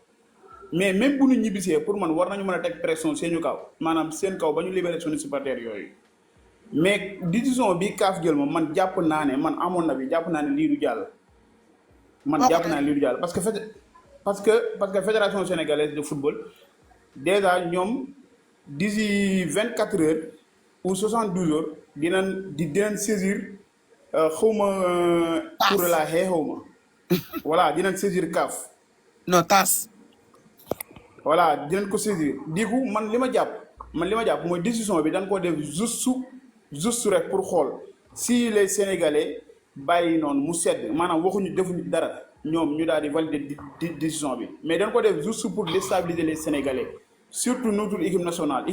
mais même bu ñu ñibbisee pour man war nañu mën a teg pression seen kaw maanaam seen kaw ba ñu libéré suñu supporters yooyu mais décision bi CAF jël moom man jàpp naa ne man amoon na bi jàpp naa ne lii du jàll parce que fédération sénégalaise de football déjà ñoom d'ici 24 heures ou 72 heures dinañ saisir xawma pour la xawma voilà dinañ saisir CAF non tas voilà dinañ ko saisir digu man li ma jàpp mooy décision bi dañ ko def juste rek pour xool si les sénégalais bàyyi noonu mu sedd maanaam waxuñu defuñu dara ñoom ñu daal di valider décision bi mais dañ ko def juste pour déstabiliser les sénégalais surtout notre équipe nationale bi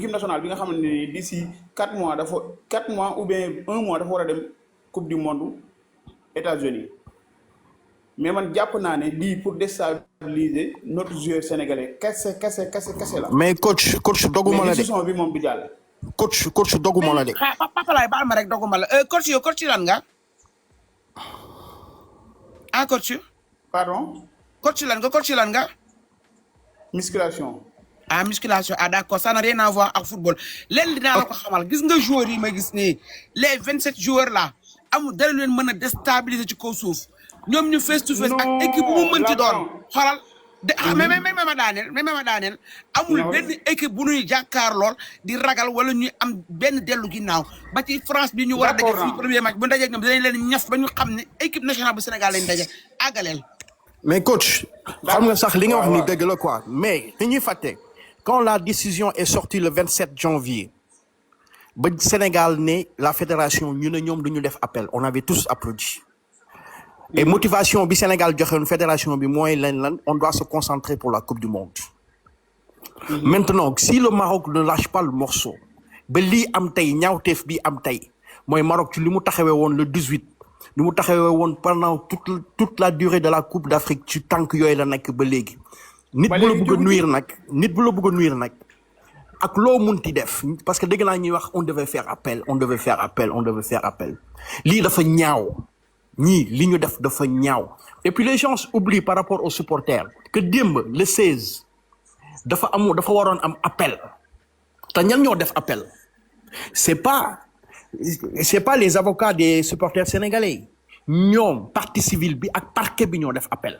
nga xamante ne d'ici 4 mois ou bien 1 mois dafa war a dem coupe du monde États-Unis mais man jàpp naa ne lii pour déstabiliser notre joueur sénégalais kese la. mais coach doguma la de. mais décision bi moom du jàll. coach doguma la de. Papa Laye baal ma rek doguma la coach lan nga. coach. pardon. coach lan nga. musculation. musculation d'accord ça n'a rien à voir ak football leen dinaa la ko xamal gis nga joueurs yi ma gis nii les 27 joueurs là amul dara leen mën a déstabiliser ci kaw suuf ñoom ñu face to face ak équipe bu mu mën ci doon xoolal mais ma daaneel amul benn équipe bu ñuy jàkkaar lool di ragal wala ñuy am benn dellu ginnaaw ba ci France bi ñu war a daje fii premier match bu ndajee ñoom dinañ leen ñaf ba ñu xam ne équipe nationale bu Sénégal lañ daje àggaleel mais coach xam nga sax li nga wax ni dëgg la quoi mais dañuy fàtte quand la décision est sortie le 27 janvier ba Sénégal ne la fédération ñu ne ñoom duñu def appel on avait tous applaudi et motivation bi Sénégal joxoon fédération bi mooy lan on doit se concentrer pour la coupe du monde maintenant si le Maroc ne lâche pas le morceau ba lii am tey ñaawteef bi am tey mooy Maroc ci li mu taxawee woon le 18 li mu taxawee woon pendant toute la durée de la coupe d'Afrique ci tànk yooyu la nekk ba léegi nit bu la bëgg a nuire nag ak loo munti def parce que dégg naa ñuy wax on devait faire appel lii dafa ñaaw ñii li ñu def dafa ñaaw et puis les gens oublient par rapport aux supporters que démb le 16 dafa waroon am appel te ñan ñoo def appel c'est pas les avocats des supporters sénégalais ñoom partie civile bi ak parquet bi ñoo def appel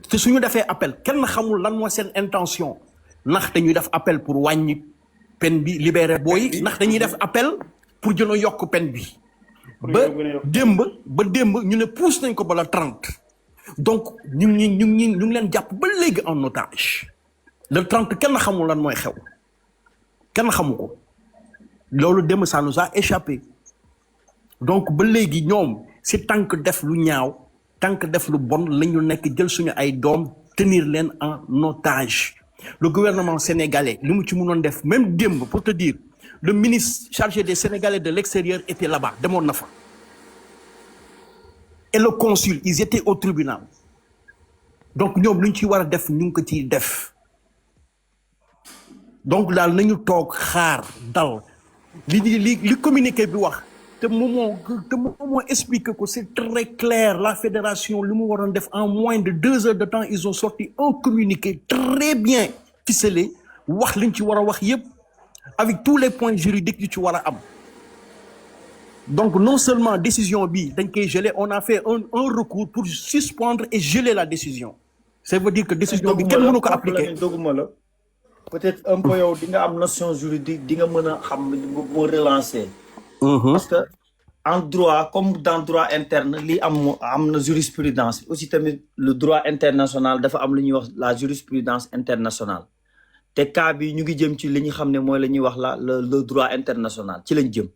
te suñu defee appel kenn xamul lan mooy seen intention ndax dañuy def appel pour wàññi peine bi libérer booy ndax dañuy def appel pour gën a yokk peine bi ba démb ñu ne pousse nañ ko ba la 30 donc ñu ngi leen jàpp ba léegi en otage le 30 kenn xamul lan mooy xew kenn xamu ko loolu démb ça nous a échappé donc ba léegi ñoom si tànk def lu ñaaw tànk def lu bon la ñu nekk jël suñu ay doom tenir leen en otage le gouvernement sénégalais li mu ci mënoon def même démb pour te dire le ministre chargé des Sénégalais de l'extérieur était là-bas demoon na fa et le consul ils étaient au tribunal donc ñoom lu ñu ci war a def ñu ngi ko ciy def donc daal nañu toog xaar dal li communiqué bi wax te moom moo expliqué que c'est très clair la fédération li mu waroon def en moins de 2 heures de temps ils ont sorti un communiqué très bien ficelé wax liñ ci war a wax yépp avec tous les points juridiques yu ci war a am donc non seulement décision bi dañ koy geler on a fait un recours pour suspendre et geler la décision ça veut dire que décision bi kenn mënu ko appliquer doguma la peut-être un peu yow di nga am notion juridique di nga mën a xam boo relancer parce que en droit comme dans droit interne lii am na jurisprudence aussi tamit le droit international dafa am lu ñuy wax la jurisprudence internationale te cas bi ñu ngi jëm ci li ñu xam ne mooy la ñuy wax le droit international ci lañ jëm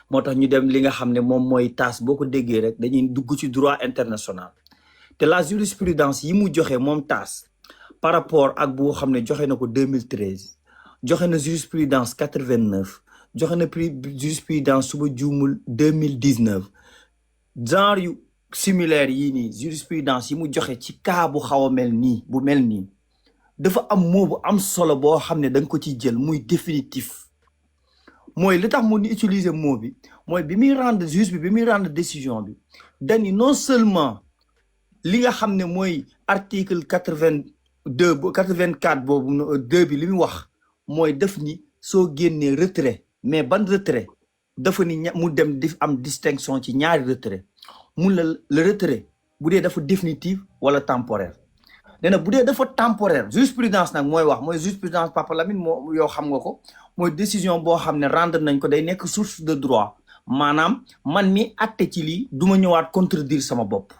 moo tax ñu dem li nga xam ne moom mooy TAS boo ko déggee rek dañuy dugg ci droit international te la jurisprudence yi mu joxe moom TAS par rapport ak boo xam ne joxe na ko 2013 joxe na jurisprudence 89 joxe na jurisprudence suba juumul 2019 genre yu similaire yii nii jurisprudence yi mu joxe ci cas bu xaw a mel nii dafa am mot bu am solo boo xam ne da nga ko ciy jël muy définitif mooy li tax mu ni utiliser mot bi mooy bi muy rendre juge bi muy rendre décision bi dani non seulement li nga xam ne mooy article 84 boobu 2 bi li muy wax mooy def ni soo génnee retrait mais ban retrait dafa ni mu dem di am distinction ci ñaari retrait mun la le retrait bu dee dafa définitif wala temporaire nee na bu dee dafa temporaire jurisprudence nag mooy wax mooy jurisprudence Papa Lamine moo yow xam nga ko mooy décision boo xam ne rendre nañ ko day nekk source de droit maanaam man mi atte ci lii du ma ñëwaat contredire sama bopp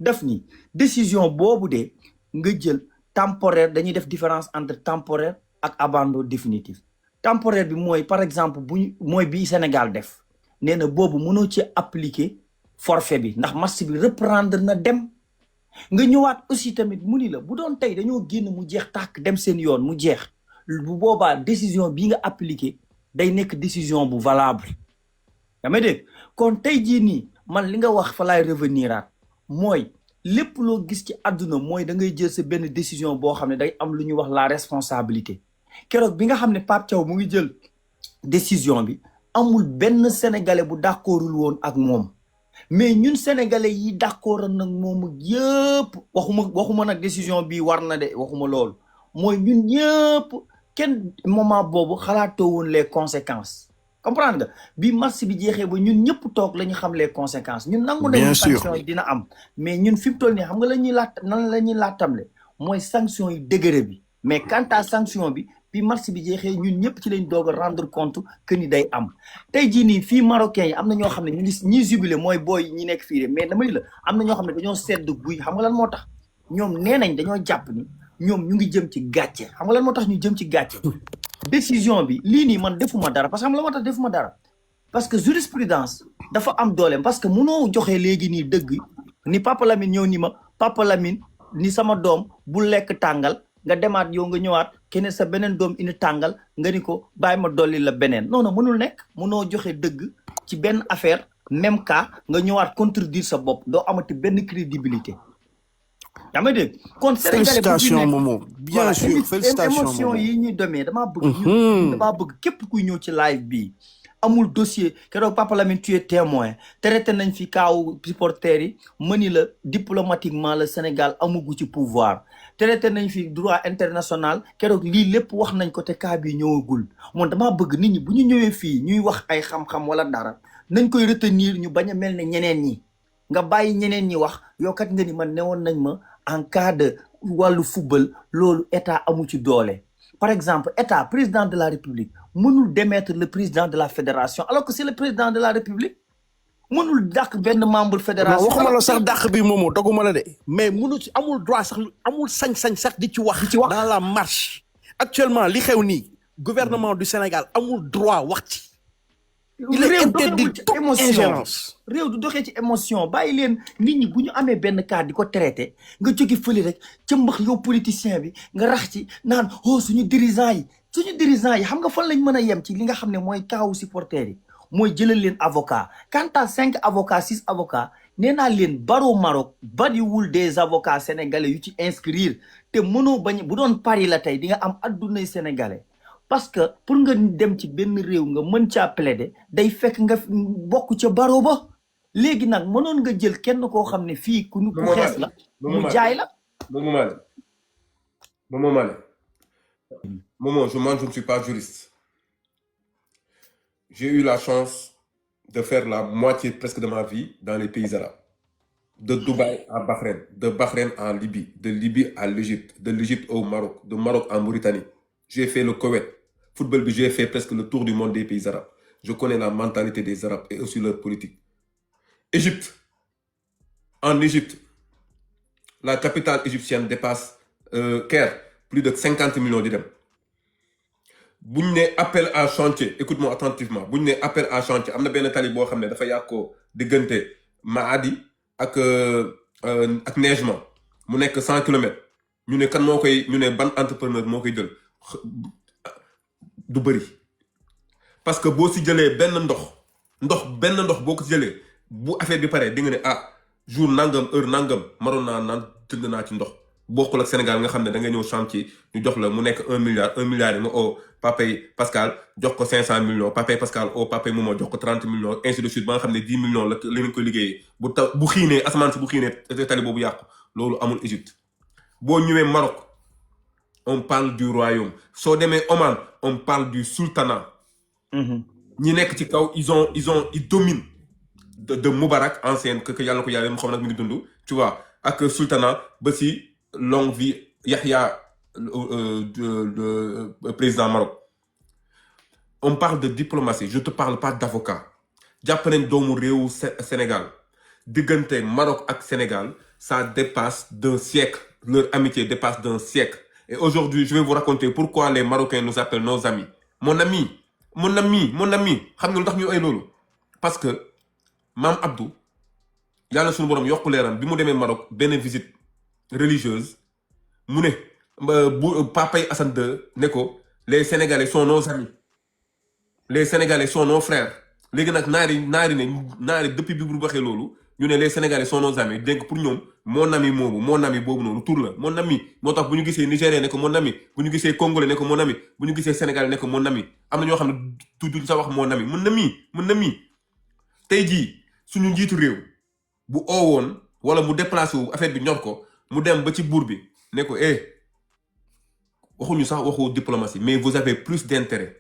def ni décision boobu de nga jël temporaire dañuy def différence entre temporaire ak abandon définitif temporaire bi mooy par exemple mooy bi Sénégal def nee na boobu mënoo ci appliquer forfait bi ndax match bi reprendre na dem nga ñëwaat aussi tamit mu ni la bu doon tey dañoo génn mu jeex tàkk dem seen yoon mu jeex bu boobaa décision bii nga appliqué day nekk décision bu valable yaa may dégg kon tey jii nii man li nga wax fa laay reveniraat mooy lépp loo gis ci àdduna mooy da ngay jël sa benn décision boo xam ne day am lu ñuy wax la responsabilité keroog bi nga xam ne Pape Thiaw mu ngi jël décision bi amul benn sénégalais bu d'accordul woon ak moom mais ñun sénégalais yi d'accord nag moom yëpp waxuma nag décision bi war na de waxuma loolu mooy ñun ñëpp kenn moment boobu xalaatoo woon les conséquences comprendre nga bi match bi jeexee ba ñun ñëpp toog la ñu xam les conséquences ñun nangu nañu sanction yi dina am mais ñun fi mu toll nii xam nga nan la ñuy laatamle mooy sanction yi degré bi mais quant à sanction bi bi match bi jeexee ñun ñëpp ci lañ doog a rendre compte que ni day am tey jii nii fii marocain yi am na ñoo xam ne ñu ngi ñiy jubilé mooy booy ñi nekk fii de mais damay la am na ñoo xam ne dañoo sedd guy xam nga lan moo tax ñoom nee nañ dañoo jàpp ni ñoom ñu ngi jëm ci gàcce xam nga lan moo tax ñu jëm ci gàcce décision bi lii nii man defuma dara parce que xam nga la moo tax defuma dara parce que jurisprudence dafa am dooleem parce que munoo joxe léegi nii dëgg ni Papa Lamine ñëw ni ma Papa Lamine ni sama doom bu lekk tàngal nga demaat yow nga ñëwaat keneen sa beneen doom indi tàngal nga ni ko bàyyi ma dolli la beneen non non mënul nekk munoo joxe dëgg ci benn affaire même cas nga ñëwaat contredire sa bopp doo amati benn crédibilité yaa may dégg kon félicitations Momo bien sûr félicitations émotion yi ñuy demee damaa bëgg képp kuy ñëw ci live bi amul dossier keroog Papa Lamine tu es témoin traité nañ fi kaaw supporters yi mëni la diplomatiquement le Sénégal amugu ci pouvoir traité nañ fi droit international keroog lii lépp wax nañ ko te cas bi ñëwagul moom damaa bëgg nit ñi bu ñu ñëwee fii ñuy wax ay xam-xam wala dara nañ koy retenir ñu bañ a mel ne ñeneen ñi nga bàyyi ñeneen ñi wax yow kat nga ni man newoon nañ ma en cas de wàllu football loolu état amu ci doole par exemple état président de la république mënul démettre le président de la fédération alors que c'est le président de la république mënul dàq benn membre fédération waxuma la sax dàq bi Momo doguma la de mais mënu ci amul droit sax amul sañ-sañ sax di ci wax dans la marche actuellement li xew nii gouvernement du Sénégal amul droit wax ci il est interdit toute ingérence réew du doxee ci émotion bàyyi leen nit ñi bu ñu amee benn cas di ko traité nga jóge fële rek ca mbax yow politicien bi nga rax ci naan oh suñu dirigeant yi xam nga fan lañ mën a yem ci li nga xam ne mooy kaawu supporters yi mooy jëlal leen avocat quant à 5 avocats 6 avocats nee naa leen barreau Maroc bariwul des avocats sénégalais yu ci inscrire te mënoo bañ bu doon Paris la tey di nga am addunay sénégalais parce que pour nga dem ci benn réew nga mën caa plaider day fekk nga bokk ca barreau ba léegi nag mënoon nga jël kenn koo xam ne fii ku xees la mu jaay la Momo, je ne suis pas juriste. J'ai eu la chance de faire la moitié presque de ma vie dans les pays arabes. De Dubaï à Bahreïn, de Bahreïn à Libye, de Libye à l'Égypte, de l'Égypte au Maroc, de Maroc à Mauritanie. J'ai fait le Koweït. Football, j'ai fait presque le tour du monde des pays arabes. Je connais la mentalité des Arabes et aussi leur politique. Égypte. En Égypte, la capitale égyptienne dépasse Caire, plus de 50 millions de dirhams. Si vous avez appel à chantier, écoute-moi attentivement, si vous avez appel à chantier, il y a un tali qui dafa yàqoo diggante Maadi ak Nejma mu nekk 100 km ñu ne kan moo koy ñu ne ban entrepreneur moo koy jël du bëri parce que boo si jëlee benn ndox boo ko si jëlee bu affaire bi pare di nga ne jour nangam heure nangam maroon naa naan tëdd naa ci ndox bokkul ak Sénégal nga xam ne da nga ñëw chantier ñu jox la mu nekk 1 milliard yi nga Papay Pascal jox ko 500 millions Papay Pascal Papay Momo jox ko 30 millions ainsi de suite ba nga xam ne 10 millions la leen ko liggéeyee bu xiinee asamaan si bu xiinee tali boobu yàqu loolu amul Égypte boo ñëwee Maroc on parle du royaume soo demee Oman on parle du sultanat ñi nekk ci kaw ils dominent de Moubarak ancien que yàlla ko yàlla mu xam nag mi ngi dund tu vois ak sultanat ba si longue vie Yahya le président Maroc. On parle de diplomatie, je ne te parle pas d'avocat. Jàpp nañ doomu réewu Sénégal diggante Maroc ak Sénégal ça dépasse d'un siècle, leur amitié dépasse d'un siècle. Et aujourd'hui je vais vous raconter pourquoi les Marocains nous appellent nos amis. Mon ami xam nga lu tax ñu ay loolu parce que Maam Abdou yàlla suñu borom yokku leeram bi mu demee Maroc benn visite religieuse mu ne Papay Hassan II ne ko les Sénégalais sont nos amis les Sénégalais sont nos frères léegi nag naari depuis bi bu waxee loolu ñu ne les Sénégalais sont nos amis donc pour ñoom mon ami boobu noonu tur la mon ami moo tax bu ñu gisee Nigérien ne ko mon ami bu ñu gisee Congolais ne ko mon ami bu ñu gisee Sénégalais ne ko mon ami am na ñoo xam ne tuuti sa wax mon ami mën na mi tey jii suñu njiitu réew bu oowoon wala mu déplacé wu affaire bi ñor ko mu dem ba ci buur bi ne ko waxuñu sax waxu diplomatie mais vous avez plus d'intérêt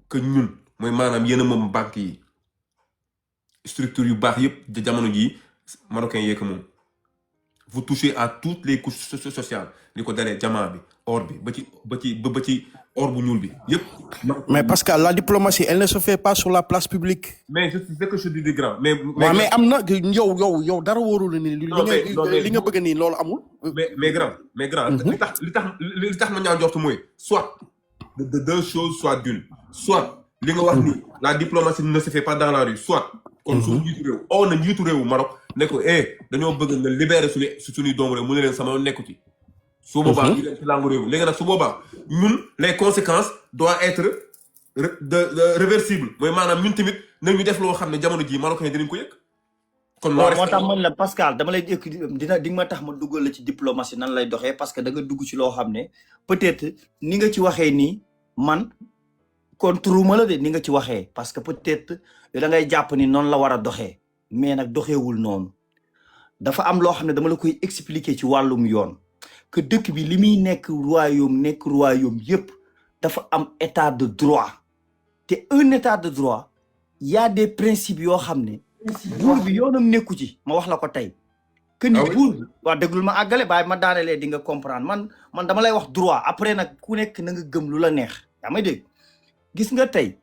que ñun mooy maanaam yéen a moom banque yi structure yu baax yëpp de jamono jii marocain yee ko moom vous touchez à toutes les couches sociales li ko dalee jamaa bi or bi ba ci or bu ñuul bi yëpp. mais Pascal la diplomatie elle ne se fait pas sur la place publique. mais c'est ce que je dis grand mais am na yow dara wóorul ni li nga bëgg nii loolu amul. mais grand li tax ma ñaaw njort mooy soit de deux choses soit d'une soit li nga wax ni la diplomatie ne se fait pas dans la rue soit. kon suñu njiitu réew oo na njiitu réewu Maroc ne ko dañoo bëgg nga libérer suñuy doomu réew mu ne leen sama yoon nekku ci. su boobaa ñu leen ci langu réew léegi nag su boobaa ñun les conséquences doivent être réversibles mooy maanaam ñun tamit nañu def loo xam ne jamono jii Marocain dinañ ko yëg. kon moo tax man la Pascal dama lay di ma tax ma duggal la ci diplomatie nan lay doxee parce que da nga dugg ci loo xam ne peut-être ni nga ci waxee nii man contre ma la de ni nga ci waxee parce que peut-être da ngay jàpp ni noonu la war a doxee mais nag doxeewul noonu dafa am loo xam ne dama la koy expliquer ci wàllum yoon que dëkk bi li muy nekk royaume yépp dafa am état de droit te un état de droit y a des principes yoo xam ne buur bi yoonam nekku ci ma wax la ko tey que ni buur bi waa déglul ma àggale bàyyi ma daanelee di nga comprendre man dama lay wax droit après nag ku nekk na nga gëm lu la neex yaa may dégg gis nga tey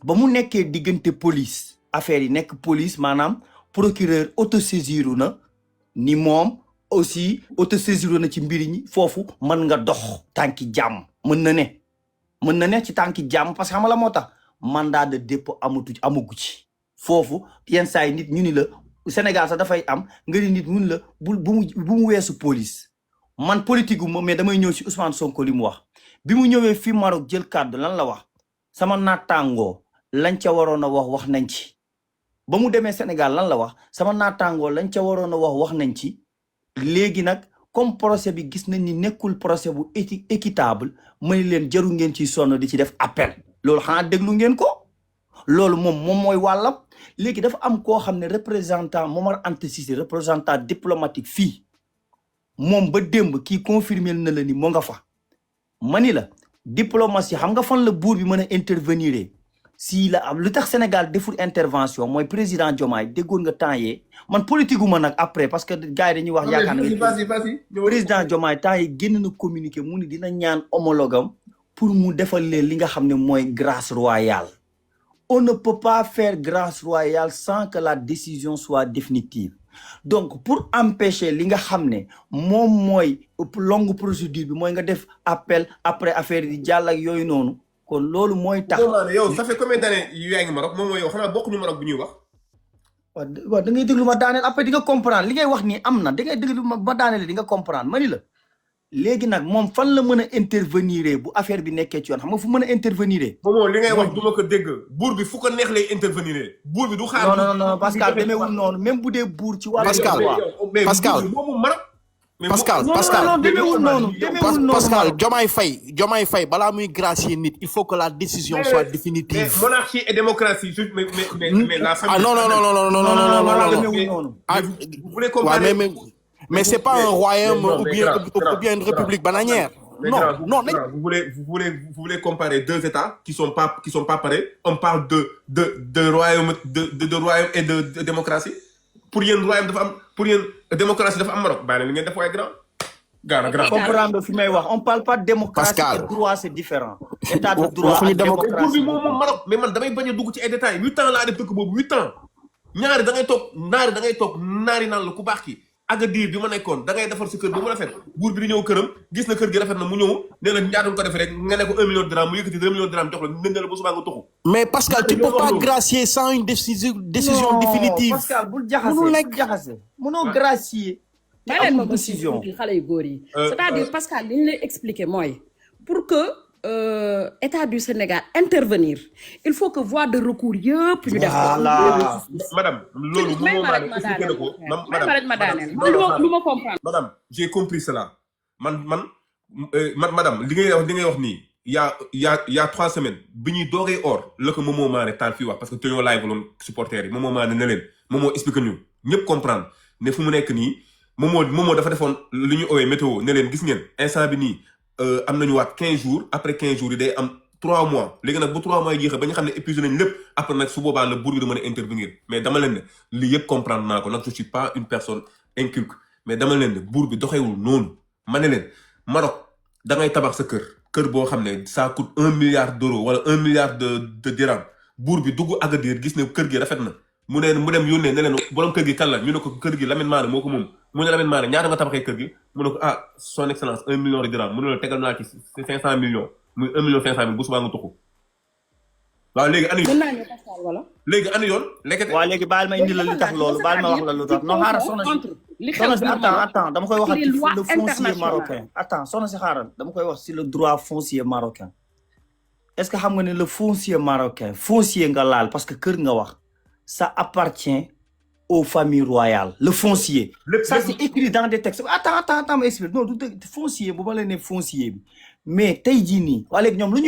ba mu nekkee diggante police affaire yi nekk police maanaam procureur autosaisiru na ni moom aussi autosaisiru na ci mbiri ñi foofu mën nga dox tànki jàmm mën na ne ci tànki jàmm parce que xam nga la moo tax mandat de dépôt amagu ci foofu yenn saa yi nit ñu ni la Sénégal sax dafay am nga ni nit mun la bu mu weesu police man politique gu ma mais damay ñëw ci Ousmane Sonko li mu wax bi mu ñëwee fii Maroc jël kàddu lan la wax sama naataangoo lañ ca waroon a wax nañ ci ba mu demee Sénégal lan la wax sama naataangoo lañ ca waroon a wax nañ ci léegi nag comme procès bi gis nañ ni nekkul procès bu équitable ma ni leen jaru ngeen ciy sonn di ci def appel loolu xanaa déglu ngeen ko loolu moom mooy wàllam léegi dafa am koo xam ne représentant Momar Anta Cissé représentant diplomatique fii moom ba démb kii confirmer na la ni moo nga fa mani la diplomatie xam nga fan la buur bi mën a intervenir si la am lu tax Sénégal deful intervention mooy président Diomaye déggoon nga temps yee man politique gu ma nag après parce que gars yi dañuy wax yaakaar na président Diomaye temps yi génn na communiqué mu ni dina ñaan homologam pour mu defal leen li nga xam ne mooy grâce royale on ne peut pas faire grâce royale sans que la décision soit définitive donc pour empêcher li nga xam ne moom mooy longue procédure bi mooy nga def appel après affaire yi di jàll ak yooyu noonu kon loolu mooy tax yow ça fait combien d'années yaa ngi Maroc moom mooy yow xanaa bokkuñu Maroc bu ñuy wax waaw da ngay déglu ma daaneel après di nga comprendre li ngay wax nii am na da ngay déglu ma daaneel di nga comprendre ma ni la léegi nag moom fan la mën a intervenir bu affaire bi nekkee ci yoon xam nga fu mën a intervenir moom li ngay wax du ma ko dégg buur bi fu ko neex lay intervenir buur bi du xaar non Pascal demeewul noonu même bu dee buur ci wàllu Pascal Diomaye Faye balaa muy gracier nit il faut que la décision soit définitive. Mais monarchie et démocratie mais la famille. Vous voulez comparer mais c'est pas un royaume ou bien une république bananière. Non. Vous voulez comparer deux États qui sont pas pareils. On parle de royaume et de démocratie. Pour yéen royaume dafa am pour yéen démocratie dafa am Maroc bàyyi la li ngeen def waaye grand comprendre fi may wax on parle pas de démocratie et droit c'est différent état de droit ak démocratie moom Maroc mais man damay bañ a dugg ci ay détails 8 ans laa def dëkk boobu 8 ans ñaari da ngay toog naari naan la ku baax ki Agadir bi ma nekkoon da ngay defar sa kër ba mu rafet buur bi di ñëw këram gis na kër gi rafet na mu ñëw nee na ñaata ko defee rek nga ne ko 1 million de dirhams mu yëkkati 2 millions de dirhams jox la nëndal la ba subaa nga tuxu mais Pascal tu peux pas gracier sans une décision définitive. Pascal bul jaxase mënoo gracier te amul décision xale yu góor yi c'est-à-dire Pascal li ñu lay expliquer mooy pour que État du Sénégal intervenir il faut que voie de recours yëpp ñu def madame loolu madame j'ai compris cela madame li ngay wax nii y a 3 semaines bi ñuy doogee or la ko Momo Mané taal fii wax parce que teñoo live loon supporters yi Momo Mané ne leen Momo explique ñu ñëpp comprendre ne fu mu nekk nii Momo dafa defoon lu ñu owee météo ne leen gis ngeen instant bi nii am nañu waat 15 jours après 15 jours yi day am 3 mois léegi nag bu 3 mois yi jeexee ba ñu xam ne épuisé nañ lépp après nag su boobaa la buur bi da mën a intervenir mais dama leen ne lii yëpp comprendre naa ko nag je suis pas une personne inculque mais dama leen ne buur bi doxewul noonu ma ne leen Maroc da ngay tabax sa kër boo xam ne ça coûte 1 milliard d'euros wala 1 milliard de dirham buur bi dugg Agadir gis ne kër gi rafet na mu dem yónnee ne leen borom kër gi kan la ñu ne ko kër gi Lamine Mané moo ko moom mu ne Lamine Mané ñaata nga tabaxee kër gi mu ne ko son excellence 1 million de dirham mu ne la tegal naa ci 500 millions muy 1 million 500 mille bu subaa nga tuxu waaw léegi ani léegi ani yoon lekkete waaw léegi baal ma indi la li tax loolu baal ma wax la lu tax non xaaral soxna si attends dama koy waxal ci le foncier marocain attends soxna si xaaral dama koy wax si le droit foncier marocain est-ce que xam nga ne le foncier marocain foncier nga laal parce que kër nga wax ça appartient aux familles royales le foncier ça c'est écrit dans des textes attends ma explique non du foncier bu ma leen ne foncier bi mais tey jii nii waa léegi ñoom lu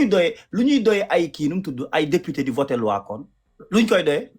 ñuy doyee ay kii nu mu tudd ay député di voter loi kon lu ñu koy doyee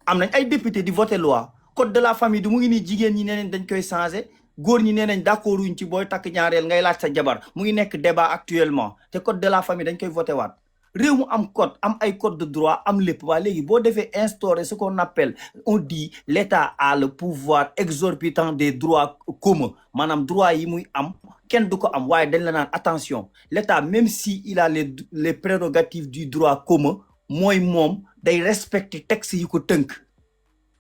am nañ ay député di voter loi code de la famille du mu ngi nii jigéen ñi nee nañ dañ koy changer góor ñi nee nañ d'accord wuñ ci booy takk ñaareel ngay laaj sa jabar mu ngi nekk débat actuellement te code de la famille dañ koy voter waat réew mu am code am ay code de droit am lépp waa léegi boo defee instaurer ce qu'on appelle on dit l'État a le pouvoir exorbitant des droits communs maanaam droit yi muy am kenn du ko am waaye dañ la naan attention l'État même si il a les prérogatives du droit commun mooy moom day respecter texte yi ko tënk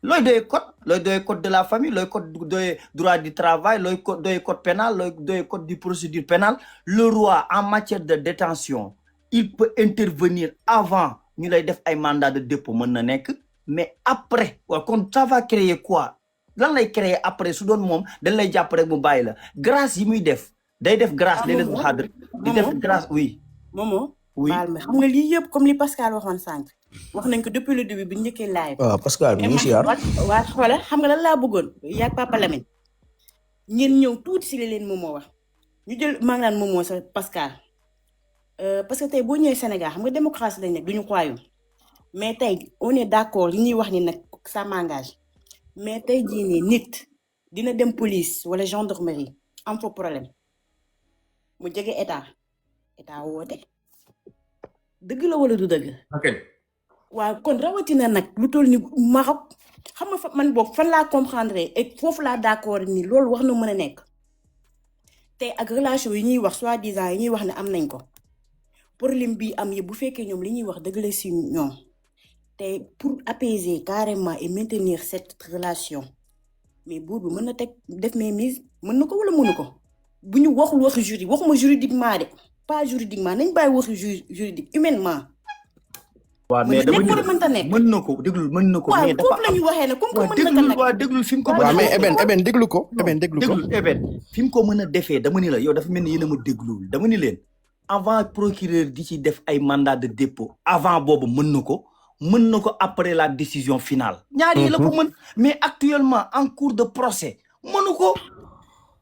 looy doyee code de la famille looy doyee droit du travail looy doyee code pénal looy doyee code du procédure pénale le roi en matière de détention il peut intervenir avant ñu lay def ay mandat de dépôt mën na nekk mais après waaw kon ça va créer quoi lan lay créer après su doon moom dañ lay jàpp rek mu bàyyi la grâce yi muy def day def grâce léeg-léeg mu xadr di def grâce oui Momo oui baal ma xam nga lii yëpp comme li Pascal waxoon sànq wax nañ ko depuis le début bi njëkkee live waaw Pascal mi ngi siyaar waa xoola xam nga lan laa bëggoon yaag Papa Lamine ngeen ñëw tuuti si li leen Momo wax ñu jël maa ngi naan Momo sa Pascal parce que tey boo ñëwee Sénégal xam nga démocratie lañ nekk duñu royaume mais tey on est d'accord li ñuy wax ni nag ça m'engage mais tey jii nii nit dina dem police wala gendarmerie am fa problème mu jege état woote dëgg la wala du dëgg. ok. waaw kon rawatina nag lu toll ni Maroc xam nga fa man boog fan laa comprendre et foofu laa d'accord ni loolu wax na mën a nekk tey ak relation yi ñuy wax soi-disant yi ñuy wax ne am nañ ko. problème bi am yi bu fekkee ñoom li ñuy wax dëgg la si ñoom te pour apaiser carrément et maintenir cette relation mais buur bi mën na teg def mainmise mën na ko wala mënu ko bu ñu waxul waxi juridique waxuma juridiquement de pas juridiquement nañ bàyyi waxi juridique humainement. waaw mais dama mën na ko déglul mën na ko. mais dafa foofu la ñu waxee ne comme que mën na ko nag waaw déglul fi mu ko. waaw mais Eben déglu ko Eben déglu ko. Eben fi mu ko mën a defee dama ni la yow dafa mel ni yéen a ma déglul dama ni leen. avant procureur di ci def ay mandat de dépôt avant boobu mën na ko après la décision finale ñaar yi la ko mën mais actuellement en cours de procès mënu ko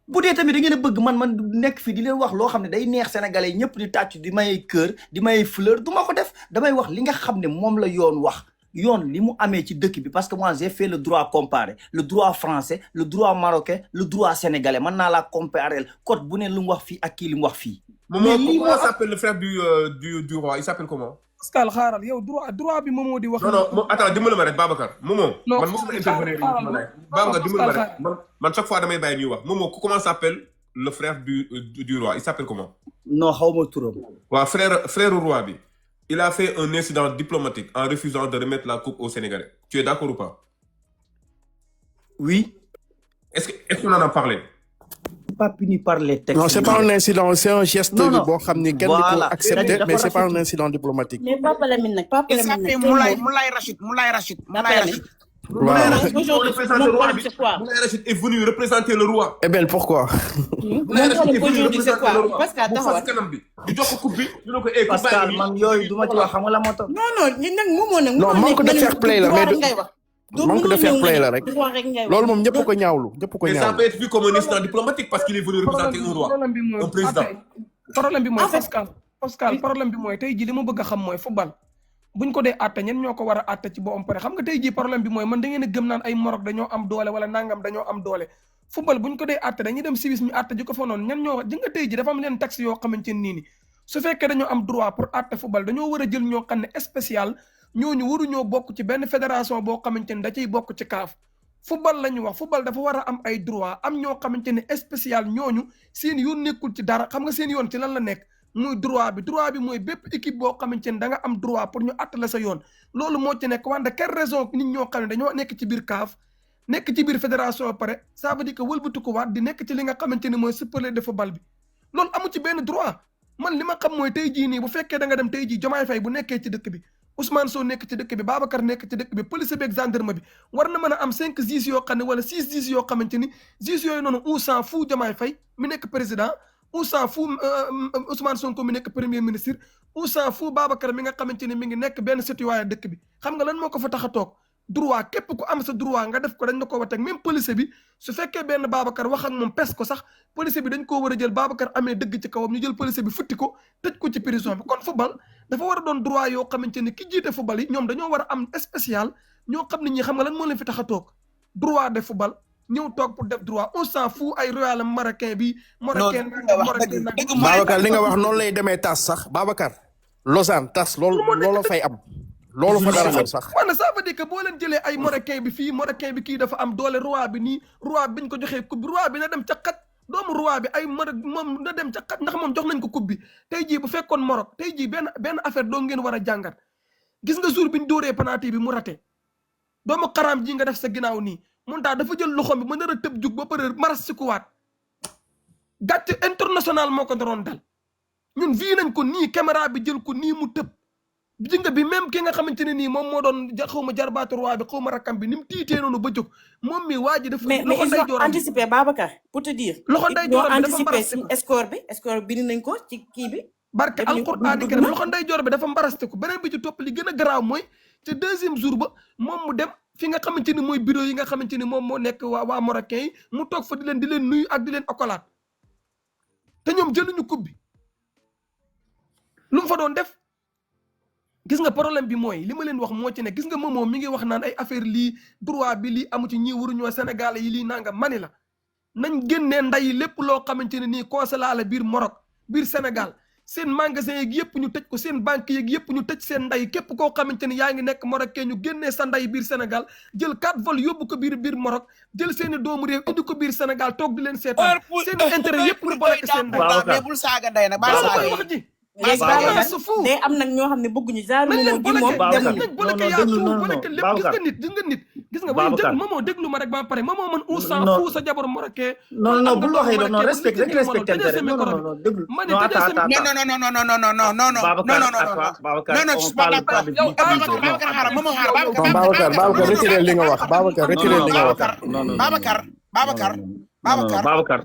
bu dee tamit da ngeen a bëgg man nekk fii di leen wax loo xam ne day neex sénégalais yi ñëpp di tàcc di may cœur di may fleur du ma ko def damay wax li nga xam ne moom la yoon wax yoon li mu amee ci dëkk bi parce que moi j'ai fait le droit comparé le droit français le droit marocain le droit sénégalais mën naa la comparer code bu ne lu mu wax fii ak kii li mu wax fii. Mais comment s'appelle le frère du roi? Il s'appelle comment? Pascal xaaral yow droit bi Momo di wax. Non, attends, dimbali ma rek Babacar. Momo, man mosuma intervenir Babacar, dimbali ma rek. Man chaque fois damay bàyyi ñuy wax. Momo, comment s'appelle le frère du roi? Il s'appelle comment? Non, xawma turam. Waaw, frère roi bi. Il a fait un incident diplomatique en refusant de remettre la coupe aux Sénégalais. Tu es d'accord ou pas? Oui. Est-ce qu'on en a parlé? Pas puni par les textes. Non, c'est pas un incident, c'est un geste bon xamni kenn du ko accepter mais c'est pas un incident diplomatique. Mais Papa Lamine nak Papa Lamine nak Moulay Rachid. Moulay Rachid est venu représenter le roi. Eh bien, pourquoi? Moulay Rachid est venu représenter le roi. Parce que Pascal man yooyu duma ci wax xam nga la moo tax. Non, ñi nak Momo nak. Non, manque de fair play la mais manque de fair play la rek. Loolu moom ñëpp ko ñaawlu, Et ça peut être vu comme un incident diplomatique parce qu'il est venu représenter un roi, un président. Problème bi mooy Pascal problème bi mooy tey jii li ma bëgg a xam mooy football buñ ko dee àtte ñen ñoo ko war a àtte ci boppam pare xam nga tey jii problème bi mooy man da ngeen a gëm naan ay Maroc dañoo am doole wala nangam dañoo am doole football buñ ko dee àtte dañuy dem Suisse ñu àtte ji ko fa noonu ñan ñoo ji nga tey jii dafa am leen taxe yoo xamante nii ni su fekkee dañoo am droit pour àtte football dañoo war a jël ñoo xam ne spécial ñooñu waruñoo bokk ci benn fédération boo xamante ni da ciy bokk ci CAF football la ñu wax football dafa war a am ay droit am ñoo xamante ne spécial ñooñu seen yoon nekkul ci dara xam nga seen yoon ci lan la nekk muy droit bi mooy bépp équipe boo xamante ne da nga am droit pour ñu attale sa yoon loolu moo ci nekk wante quelle raison nit ñoo xam ne dañoo nekk ci biir CAF nekk ci biir fédération pare ça veut dire que wëlbatu ko waat di nekk ci li nga xamante ne mooy Super League de football bi loolu amu ci benn droit man li ma xam mooy tey jii nii bu fekkee da nga dem tey jii Diomaye Faye bu nekkee ci dëkk bi Ousmane Sow nekk ci dëkk bi Babacar nekk ci dëkk bi police bi ak gendarme bi war na mën a am 5 juges yoo xam ne wala 6 juges yoo xamante ni juges yooyu noonu on s'en fout Diomaye Faye mi nekk président on s'en fout Ousmane Sonko mi nekk premier ministre on s'en fout Babacar mi nga xamante ni mi ngi nekk benn citoyen dëkk bi xam nga lan moo ko fa tax a toog droit képp ku am sa droit nga def ko dañ na ko wateeg même police bi su fekkee benn Babacar wax ak moom pes ko sax police bi dañ koo war a jël Babacar amee dëgg ci kawam ñu jël police bi futti ko tëj ko ci prison bi kon football dafa war a doon droit yoo xamante ni ki jiite football yi ñoom dañoo war a am spécial ñoo xam ne ñi xam nga lan moo leen fi tax a toog droit de football ñëw toog pour def droit on s'en fout ay royal marocain bi marocain Babacar li nga wax noonu lay demee tas sax Babacar Lausanne tas loolu fay am loolu fa dara xew sax wana ça veut dire que boo leen jëlee ay marocain bi fii marocain bi kii dafa am doole roi bi nii roi biñ ko joxee coupe bi roi bi na dem ca xat doomu roi bi ay moom na dem ca xat ndax moom jox nañ ko coupe bi tey jii bu fekkoon Maroc tey jii benn affaire doo ngeen war a jàngat gis nga jour bi ñu dóoree penalty bi mu raté doomu xaraam ji nga def sa ginnaaw nii mun taa dafa jël loxoom bi ma nar a tëb jug ba pare maras si kuwaat gàcce international moo ko naroon dal ñun vi nañ ko nii caméra bi jël ko nii mu tëb ji nga bi même ki nga xamante ne nii moom moo doon xaw ma jarbaatu roi bi xaw ma rakkam bi ni mu tiitee noonu ba jóg moom mi waa ji dafa mais ils ont anticipé Babacar pour te dire loxo nday jooram bi dafa anticipé score bi nañ ko ci kii bi barke alquraan karim loxo nday joor bi dafa mbaraste ko beneen bi ci topp li gën a garaaw mooy te deuxième jour ba moom mu dem fi nga xamante ni mooy bureau yi nga xamante ni moom moo nekk waa marocain yi mu toog fa di leen nuyu ak di leen okolaat te ñoom jëluñu coupe bi lu mu fa doon def gis nga problème bi mooy li ma leen wax moo ci ne gis nga moom mi ngi wax naan ay affaire lii droit bi lii amu ci ñii waruñoo Sénégal yi lii nanga mani la nañ génnee nday lépp loo xamante ne nii consulat la biir Maroc biir Sénégal seen magasin yeeg yëpp ñu tëj ko seen banque yeeg yëpp ñu tëj seen nday képp koo xamante ni yaa ngi nekk Marocain ñu génnee sa nday biir Sénégal jël 4 vol yóbbu ko biir Maroc jël seeni doomu réew indi ko biir Sénégal toog di leen seetaan seen intérêt yëpp ñu boole seen nday mais bul saaga nday nag baal saaga wax ji léegi day am nag ñoo xam ne bëgguñu genre moom gi moom gis nga way déglu moomoo déglu ma rek ba pare moomoo man on s'en fout sa jabar marocain non bul waxee non respecté non déglu non attends Babacar retiré li nga wax Babacar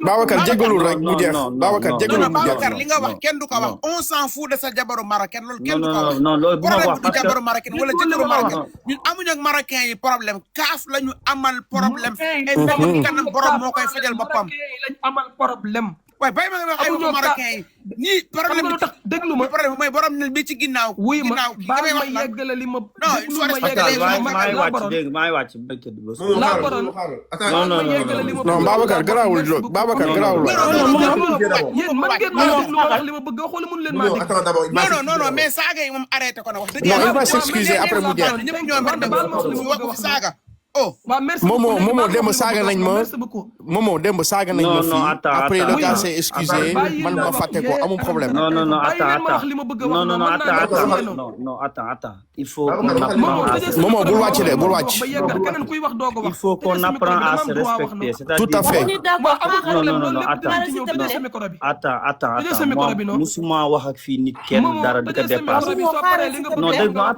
Babacar jégalul rek mu jeex Babacar jégalul mu jeex Babacar li nga wax kenn du ko wax on s'en fout de sa jabaru marocain loolu kenn du ko wax non loolu bu ma wax problème du jabaru marocain wala jëkkëru marocain ñun amuñu ak marocain yi problème kaaf lañu amal problème et même kanam borom moo koy fajal boppam lañ amal problème waaye bàyyi ma nga wax ay marocain yi ñii problème bi tax déglu ma problème mooy borom ne bi ci ginnaaw wuy ma baal ma yeggale li ma maay wàcc non Babacar garaawul Babacar garaawul yéen man ngeen ma déglu ma wax li ma bëgg a xool mënu leen maa déglu non mais saaga yi moom arrêté ko na wax dëgg non il va s'excuser après mu jeex ñëpp ñoo mer dem wax ko saaga Momo démb saaga nañ ma Momo démb saaga nañ ma fii après le gars s'est excusé man ma fàtte ko amul problème. non attends il faut Momo bul wàcc de bul wàcc. il faut qu'on apprend à se respecter c'est-à-dire tout à fait. attends musuma wax ak fii nit kenn dara di ko dépassé non dégg nga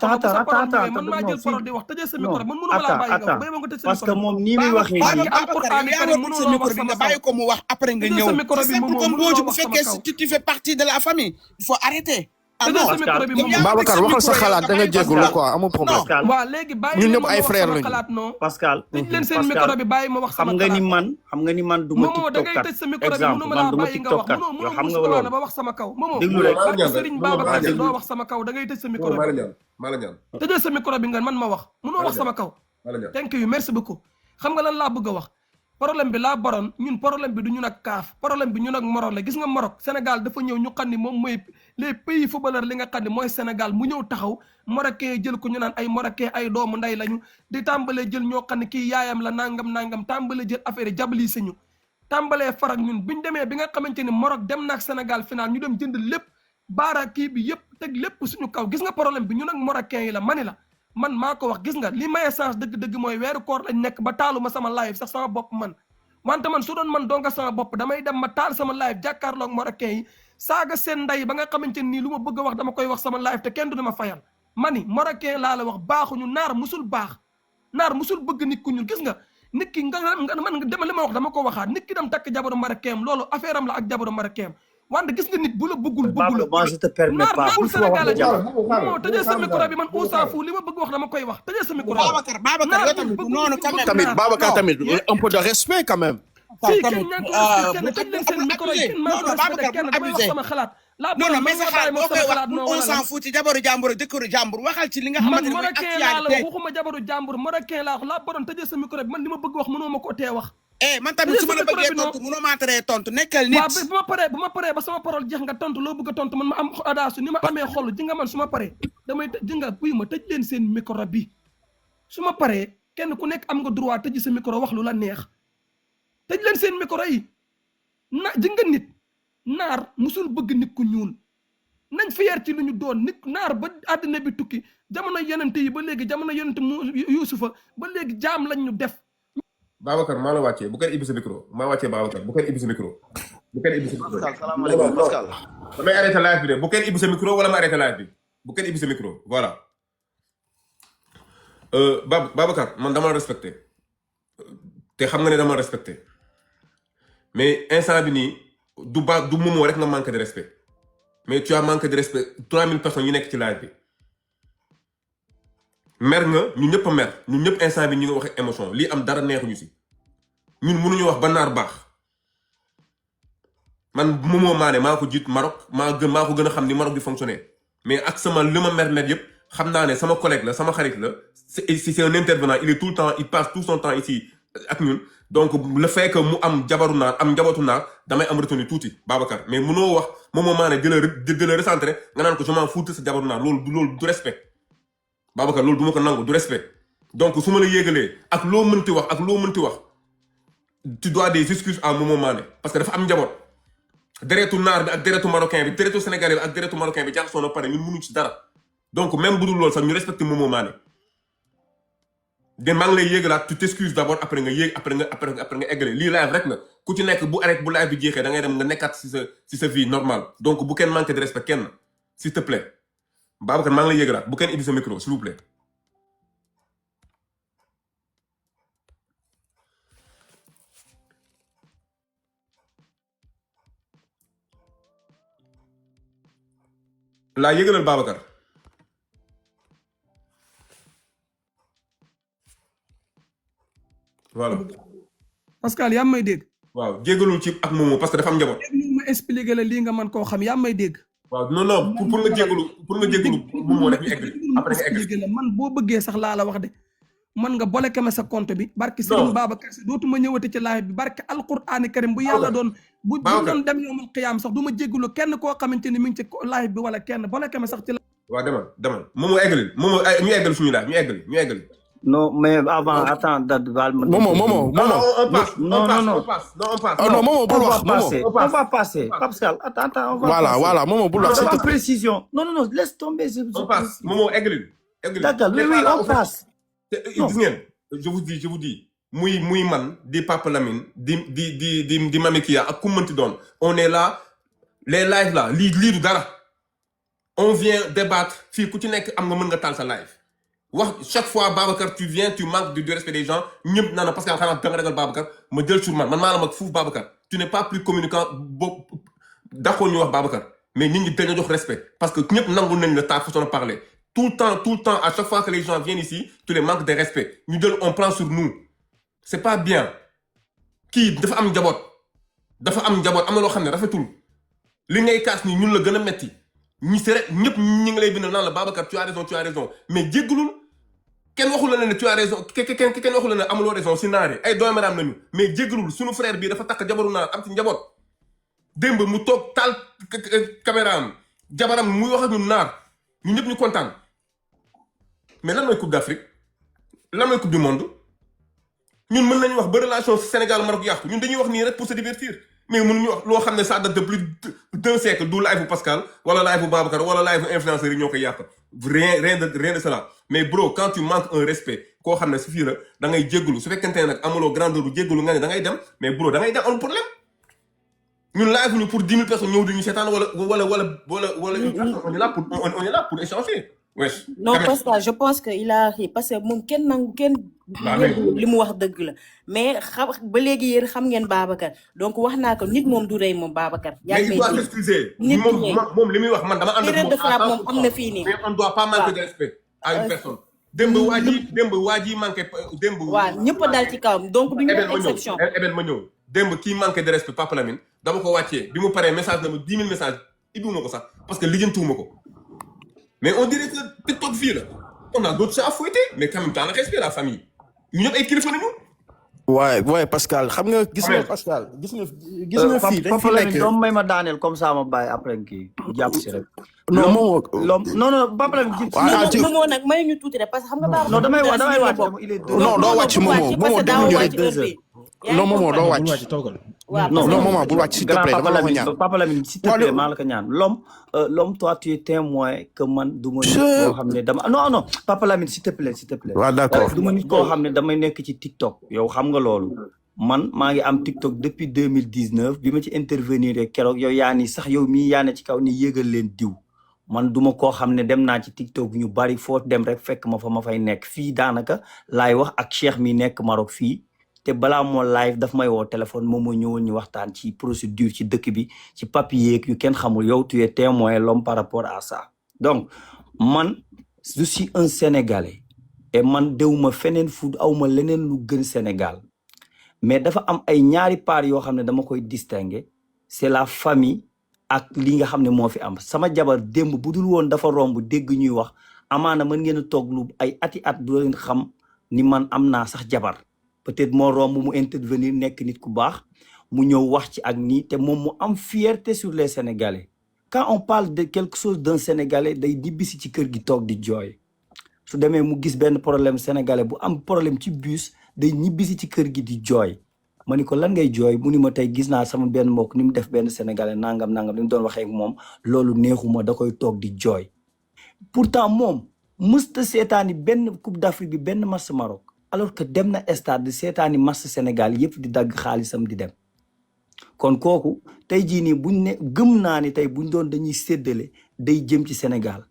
attends parce que moom nii muy waxee nii nga bàyyi ko mu wax après nga ñëw c'est comme Mbodj bu fekkee tu fais partie de la famille il faut arrêter Babacar waxal sa xalaat da nga jégalu quoi amul problème. waaw léegi bàyyi ñun ñëpp ay frères lañu. Pascal leen seen micro bi bàyyi ma wax sama xam nga ni man du ma TikTok kat exemple man du ma TikTok kat yoo xam nga loolu ba wax sama kaw Momo déglu rek Serigne Babacar doo wax sama kaw da ngay tëj sa micro bi tëjee sa micro bi nga man ma wax mënoo wax sama kaw thank you merci beaucoup xam nga lan laa bëgg a wax problème bi laa baroon ñun problème bi du ñun ak kaaf problème bi ñun ak Maroc la gis nga Maroc Sénégal dafa ñëw ñu xam ni moom mooy les pays footballeur li nga xam ne mooy Sénégal mu ñëw taxaw Marocain jël ko ñu naan ay Marocain ay doomu nday lañu di tàmbalee jël ñoo xam ne kii yaayam la nangam tàmbalee jël affaire yi jabali si ñu tàmbalee farak ñun biñ demee bi nga xamante ni Maroc dem naak Sénégal final ñu dem jënd lépp baara kii bi yëpp teg lépp suñu kaw gis nga problème bi ñun ak Marocain yi la mani la man maa ko wax gis nga li may essence dëgg-dëgg mooy weeru koor lañ nekk ba taaluma sama live sax sama bopp man wante man su doon man donga sama bopp damay dem ma taal sama live jàkkaarloog Marocain yi saaga seen nday ba nga xamante nii lu ma bëgg a wax dama koy wax sama live te kenn du dama fayal mani Marocain laa la wax baaxuñu naar musul baax naar musul bëgg nit ku ñuul gis nga nit ki nga man dama li ma wax dama ko waxaat nit ki dem takk jabaru Marocain loolu affaire am la ak jabaru Marocain wante gis nga nit bu la bëggul la moi je te permets pas naarul Sénégal moo tëjee sa micro bi man Oussa Fou li ma bëgg wax dama koy wax tëjee sa micro Babacar yow tamit noonu quand même tamit Babacar tamit un peu de respect quand même fii kenn ñàkk kenn tëj leen seen micro yi kenn maa ko respecté kenn damay wax sama xalaat non mais sa xalaat boo koy wax on s'en fout ci jabaru jàmbur jëkkëru jàmbur waxal ci li nga xamante ne mooy Marocain laa la wax waxuma jabaru jàmbur Marocain laa wax laa borom tëjee sa micro bi man li ma bëgg wax mënoo ma ko tee wax man tamit su ma la bëggee tontu mënoo maa teree tontu nekkal nit waaw bu ma paree ba sama parole jeex nga tontu loo bëgg a tontu man ma am adaasu ni ma amee xol ji nga man su ma paree damay ji nga buy ma tëj leen seen micro bi su ma paree kenn ku nekk am nga droit tëj sa micro wax lu la neex tëj leen seen micro yi ji nga nit naar musul bëgg nit ku ñuul nañ fier ci lu ñu doon nit naar ba àddina bi tukki jamono yonent yi ba léegi jamono yonent Yuusufa ba léegi jaam lañ ñu def Babacar maa la wàccee bu kenn ibbi sa micro maa wàccee Babacar bu kenn ibbi sa micro bu kenn ibbi sa micro salaamaaleykum Pascal damay arrêté live bi de bu kenn ibbi sa micro wala ma arrêté live bi bu kenn ibbi sa micro voilà Babacar man dama respecté te xam nga ne dama respecté mais instant bi nii du Momo rek nga manque de respect mais tu as manqué de respect 3000 personnes yu nekk ci live bi mer nga ñun ñëpp a mer ñun ñëpp instant bi ñu ngi wax émotion lii am dara neexuñu si ñun mënuñu wax ba naar baax man Momo Mané maa ko jiit Maroc maa ko gën a xam ni Maroc di fonctionner mais ak sama li ma mer yëpp xam naa ne sama collègue la sama xarit la c'est un intervenant il est tout le temps il passe tout son temps ici ak ñun donc le fait que mu am jabaru naar am njabootu naar damay am retenu tuuti Babacar mais mënoo wax Momo Mané di la recentré nga naan ko je m'en fous sa jabaru naar loolu du respect Babacar loolu du ma ko nangu du respect donc su ma la yéegalee ak loo mënti wax tu dois des excuses à Momo Mané parce que dafa am njaboot deretu naar bi ak deretu marocain bi deretu sénégalais bi ak deretu marocain bi jaxasoo na pare ñun mënuñ ci dara donc même bu dul loolu sax ñu respecté Momo Mané de maa ngi lay yéegalaat tu t'excuses d'abord après nga yéeg après nga eggale lii live rek na ku ci nekk bu live bi jeexee da ngay dem nga nekkaat si sa vie normale donc bu kenn manqué de respect kenn s'il te plaît Babacar maa ngi lay yéegalaat bu kenn indi sa micro s'il vous plaît laa yéegalal Babacar voilà Pascal yaa may dégg waaw jégalul ci ak Momo parce que dafa am njaboot ma expliqué la lii nga man koo xam yaa may dégg waaw non pour nga jégalu Momo rek ñu egg après nga egg la man boo bëggee sax laa la wax de man nga bloqué ma sa compte bi barki Serigne Babacar Si dootuma ñëwati ci live bi barki alqur'ani karim bu yàlla doon bu doon dem yowmal qiyaam sax du ma jégalu kenn koo xamante ni mi ngi ci live bi wala kenn bloqué ma sax ci waaw demal Momo eggali Momo ñu eggali suñu live ñu eggali non mais avant attends Momo on passe non Momo bul wax on va passer Pascal attends on va voilà Momo bul wax c'est précision non laisse tomber on passe Momo eggali d'accord oui on passe gis ngeen je vous dis muy man di Papa Lamine di Mami Kia ak ku mënti doon on est là les lives là lii du dara on vient débattre fii ku ci nekk am nga mën nga taal sa live wax chaque fois Babacar tu viens tu manques du respect des gens ñëpp naan parce que xanaa da nga ragal Babacar ma jël sur man maa la mag fuuf Babacar tu n'es pas plus communicant boo d'accord ñu wax Babacar mais nit ñi dañoo jox respect parce que ñëpp nangu nañ la ta façon de parler tout le temps à chaque fois que les gens viennent ici tu les manques de respect ñu jël on prend sur nous c'est pas bien kii dafa am njaboot am na loo xam ne rafetul li ngay kaas ni ñun la gën a metti ñi c'est rek ñëpp ñi ngi lay bind naan la Babacar tu as raison mais jéggalul kenn waxul la ne tu as raison kenn waxul la ne amuloo raison si naar yi ay doomu madame lañu mais jéggalul suñu frère bii dafa takk jabaru naar am ci njaboot démb mu toog taal caméra am jabaram muy wax ak ñun naar ñu ñëpp ñu kontaan mais lan mooy coupe d'Afrique lan mooy coupe du monde ñun mën nañu wax ba relation Sénégal Maroc yàqu ñun dañuy wax nii rek pour se divertir mais mënuñu wax loo xam ne ça date de plus d'un siècle du live bu Pascal wala live bu Babacar wala live bu influenceurs yi ñoo koy yàq rien de cela mais bro quand tu manques un respect koo xam ne si fii la da ngay jéggalu su fekkente ne nag amuloo grandeur bu jéggalu nga ne da ngay dem mais bro da ngay dem amul problème ñun live ñu pour 10 000 personnes ñëw duñu seetaan wala une personne on est là pour échanger. wesh non Pascal je pense que il a ri parce que moom kenn li mu wax dëgg la mais xam ba léegi yéen xam ngeen Babacar donc wax naa ko nit moom du rey moom Babacar. yaa ngi may dégg s'excuser moom li muy wax man dama ànd ak moom de frappe moom am na fii nii. mais on doit pas manquer de respect à une personne. démb waa ji manqué démb. waaw ñëpp a dal ci kawam donc du ñu exception. ma ñëw démb kii manqué de respect Papa Lamine dama ko wàccee bi mu paree message na ma 10 000 messages ibbiwuma ko sax parce que lijjantuwuma ko. mais on dirait que TikTok fii la on a d'autres chats à fouetter mais quand même dans le respect la famille ñu ñëpp ay kilifa lañu. waaye Pascal xam nga gis nga Pascal gis nga fii dañ fi nekk doom may ma daaneel comme ça ma bàyyi après kii jàpp si rek. non moom non Papa Lamine Momo nag may ñu tuuti rek parce que xam nga baax non damay wàcc il est non doo wàcc Momo doo wàcc non Momo doo wàcc non Momo bul wàcc s'il te plaît dama la ko ñaan Papa Lamine s'il te plaît maa la ko ñaan l'homme toi tu es témoin que man du ma nit koo xam ne dama non Papa Lamine s'il te plaît waaw d'accord du ma nit koo xam ne damay nekk ci TikTok yow xam nga loolu man maa ngi am TikTok depuis 2019 bi ma ci intervenir keroog yow yaa ni sax yow mii yaa ne ci kaw ni yégal leen diw man duma koo xam ne dem naa ci TikTok ñu bari foo dem rek fekk ma fa ma fay nekk fii daanaka laay wax ak Cheikh mi nekk Maroc fii te balaa moo live daf may woo téléphone moom moo ñëwoon ñu waxtaan ci procédure ci dëkk bi ci papier yu kenn xamul yow tu es témoin l'homme par rapport à ça donc man je suis un Sénégalais et man dewuma feneen fu awma leneen lu gën Sénégal mais dafa am ay ñaari part yoo xam ne dama koy distinguer c'est la famille ak li nga xam ne moo fi am sama jabar démb bu dul woon dafa romb dégg ñuy wax amaana mën ngeen a toog lu ay ati at du leen xam ni man am naa sax jabar peut-être moo romb mu intervenir nekk nit ku baax mu ñëw wax ci ak nii te moom mu am fierté sur les Sénégalais quand on parle de quelque chose d'un Sénégalais day ñibbisi ci kër gi toog di jooy su demee mu gis benn problème Sénégalais bu am problème ci bus day ñibbisi ci kër gi di jooy ma ni ko lan ngay jooy mu ni ma tey gis naa sama benn mbokk ni mu def benn Sénégalais nangam ni mu doon waxee ak moom loolu neexuma da koy toog di jooy pourtant moom mësta seetaani benn Coupe d'Afrique bi benn match Maroc alors que dem na stade di seetaani match Sénégal yëpp di dagg xaalisam di dem kon kooku tey jii nii buñ ne gëm naa ni tey buñ doon dañuy séddale day jëm ci Sénégal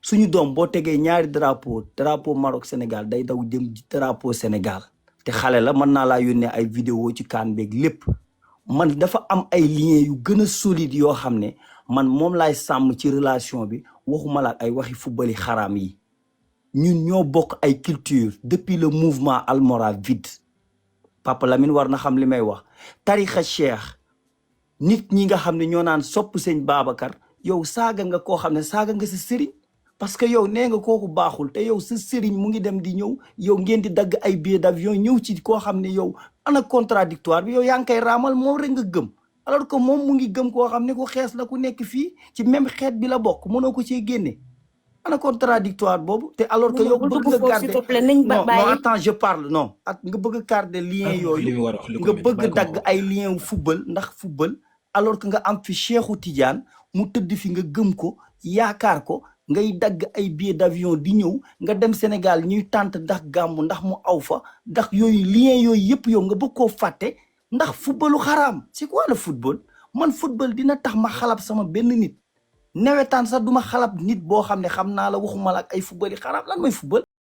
suñu doom boo tegee ñaari drapeau Maroc Sénégal day daw jëm drapeau Sénégal te xale la mën naa laa yónnee ay vidéo ci kaan beeg lépp man dafa am ay liens yu gën a solide yoo xam ne man moom laay sàmm ci relation bi waxuma la ay waxi football yi xaraam yi ñun ñoo bokk ay culture depuis le mouvement almoravide Papa Lamine war na xam li may wax tarixa cheikh nit ñi nga xam ne ñoo naan sopp sëñ Babacar yow saaga nga koo xam ne saaga nga sa sëriñ parce que yow nee nga kooku baaxul te yow sa sëriñ mu ngi dem di ñëw yow ngeen di dagg ay billets d'avion ñëw ci koo xam ne yow ana contradictoire bi yow yaa ngi koy raamal moom rek nga gëm alors que moom mu ngi gëm koo xam ne ku xees la ku nekk fii ci même xeet bi la bokk mënoo ko cee génne ana contradictoire boobu te alors que yow bëgg nga garder non attends je parle non nga bëgg a garder lien yooyu nga bëgg dagg ay lien wu football ndax football alors que nga am fi Cheikhou Tidiane mu tëdd fi nga gëm ko yaakaar ko ngay dagg ay billets d'avion di ñëw nga dem Sénégal ñuy tànt ndax gàmmu ndax mu aw fa ndax yooyu lien yooyu yëpp yow nga bëgg koo fàtte ndax footballu xaraam c'est quoi le football man football dina tax ma xalab sama benn nit nawetaan sax duma xalab nit boo xam ne xam naa la waxuma la ak ay football yi xaraam lan mooy football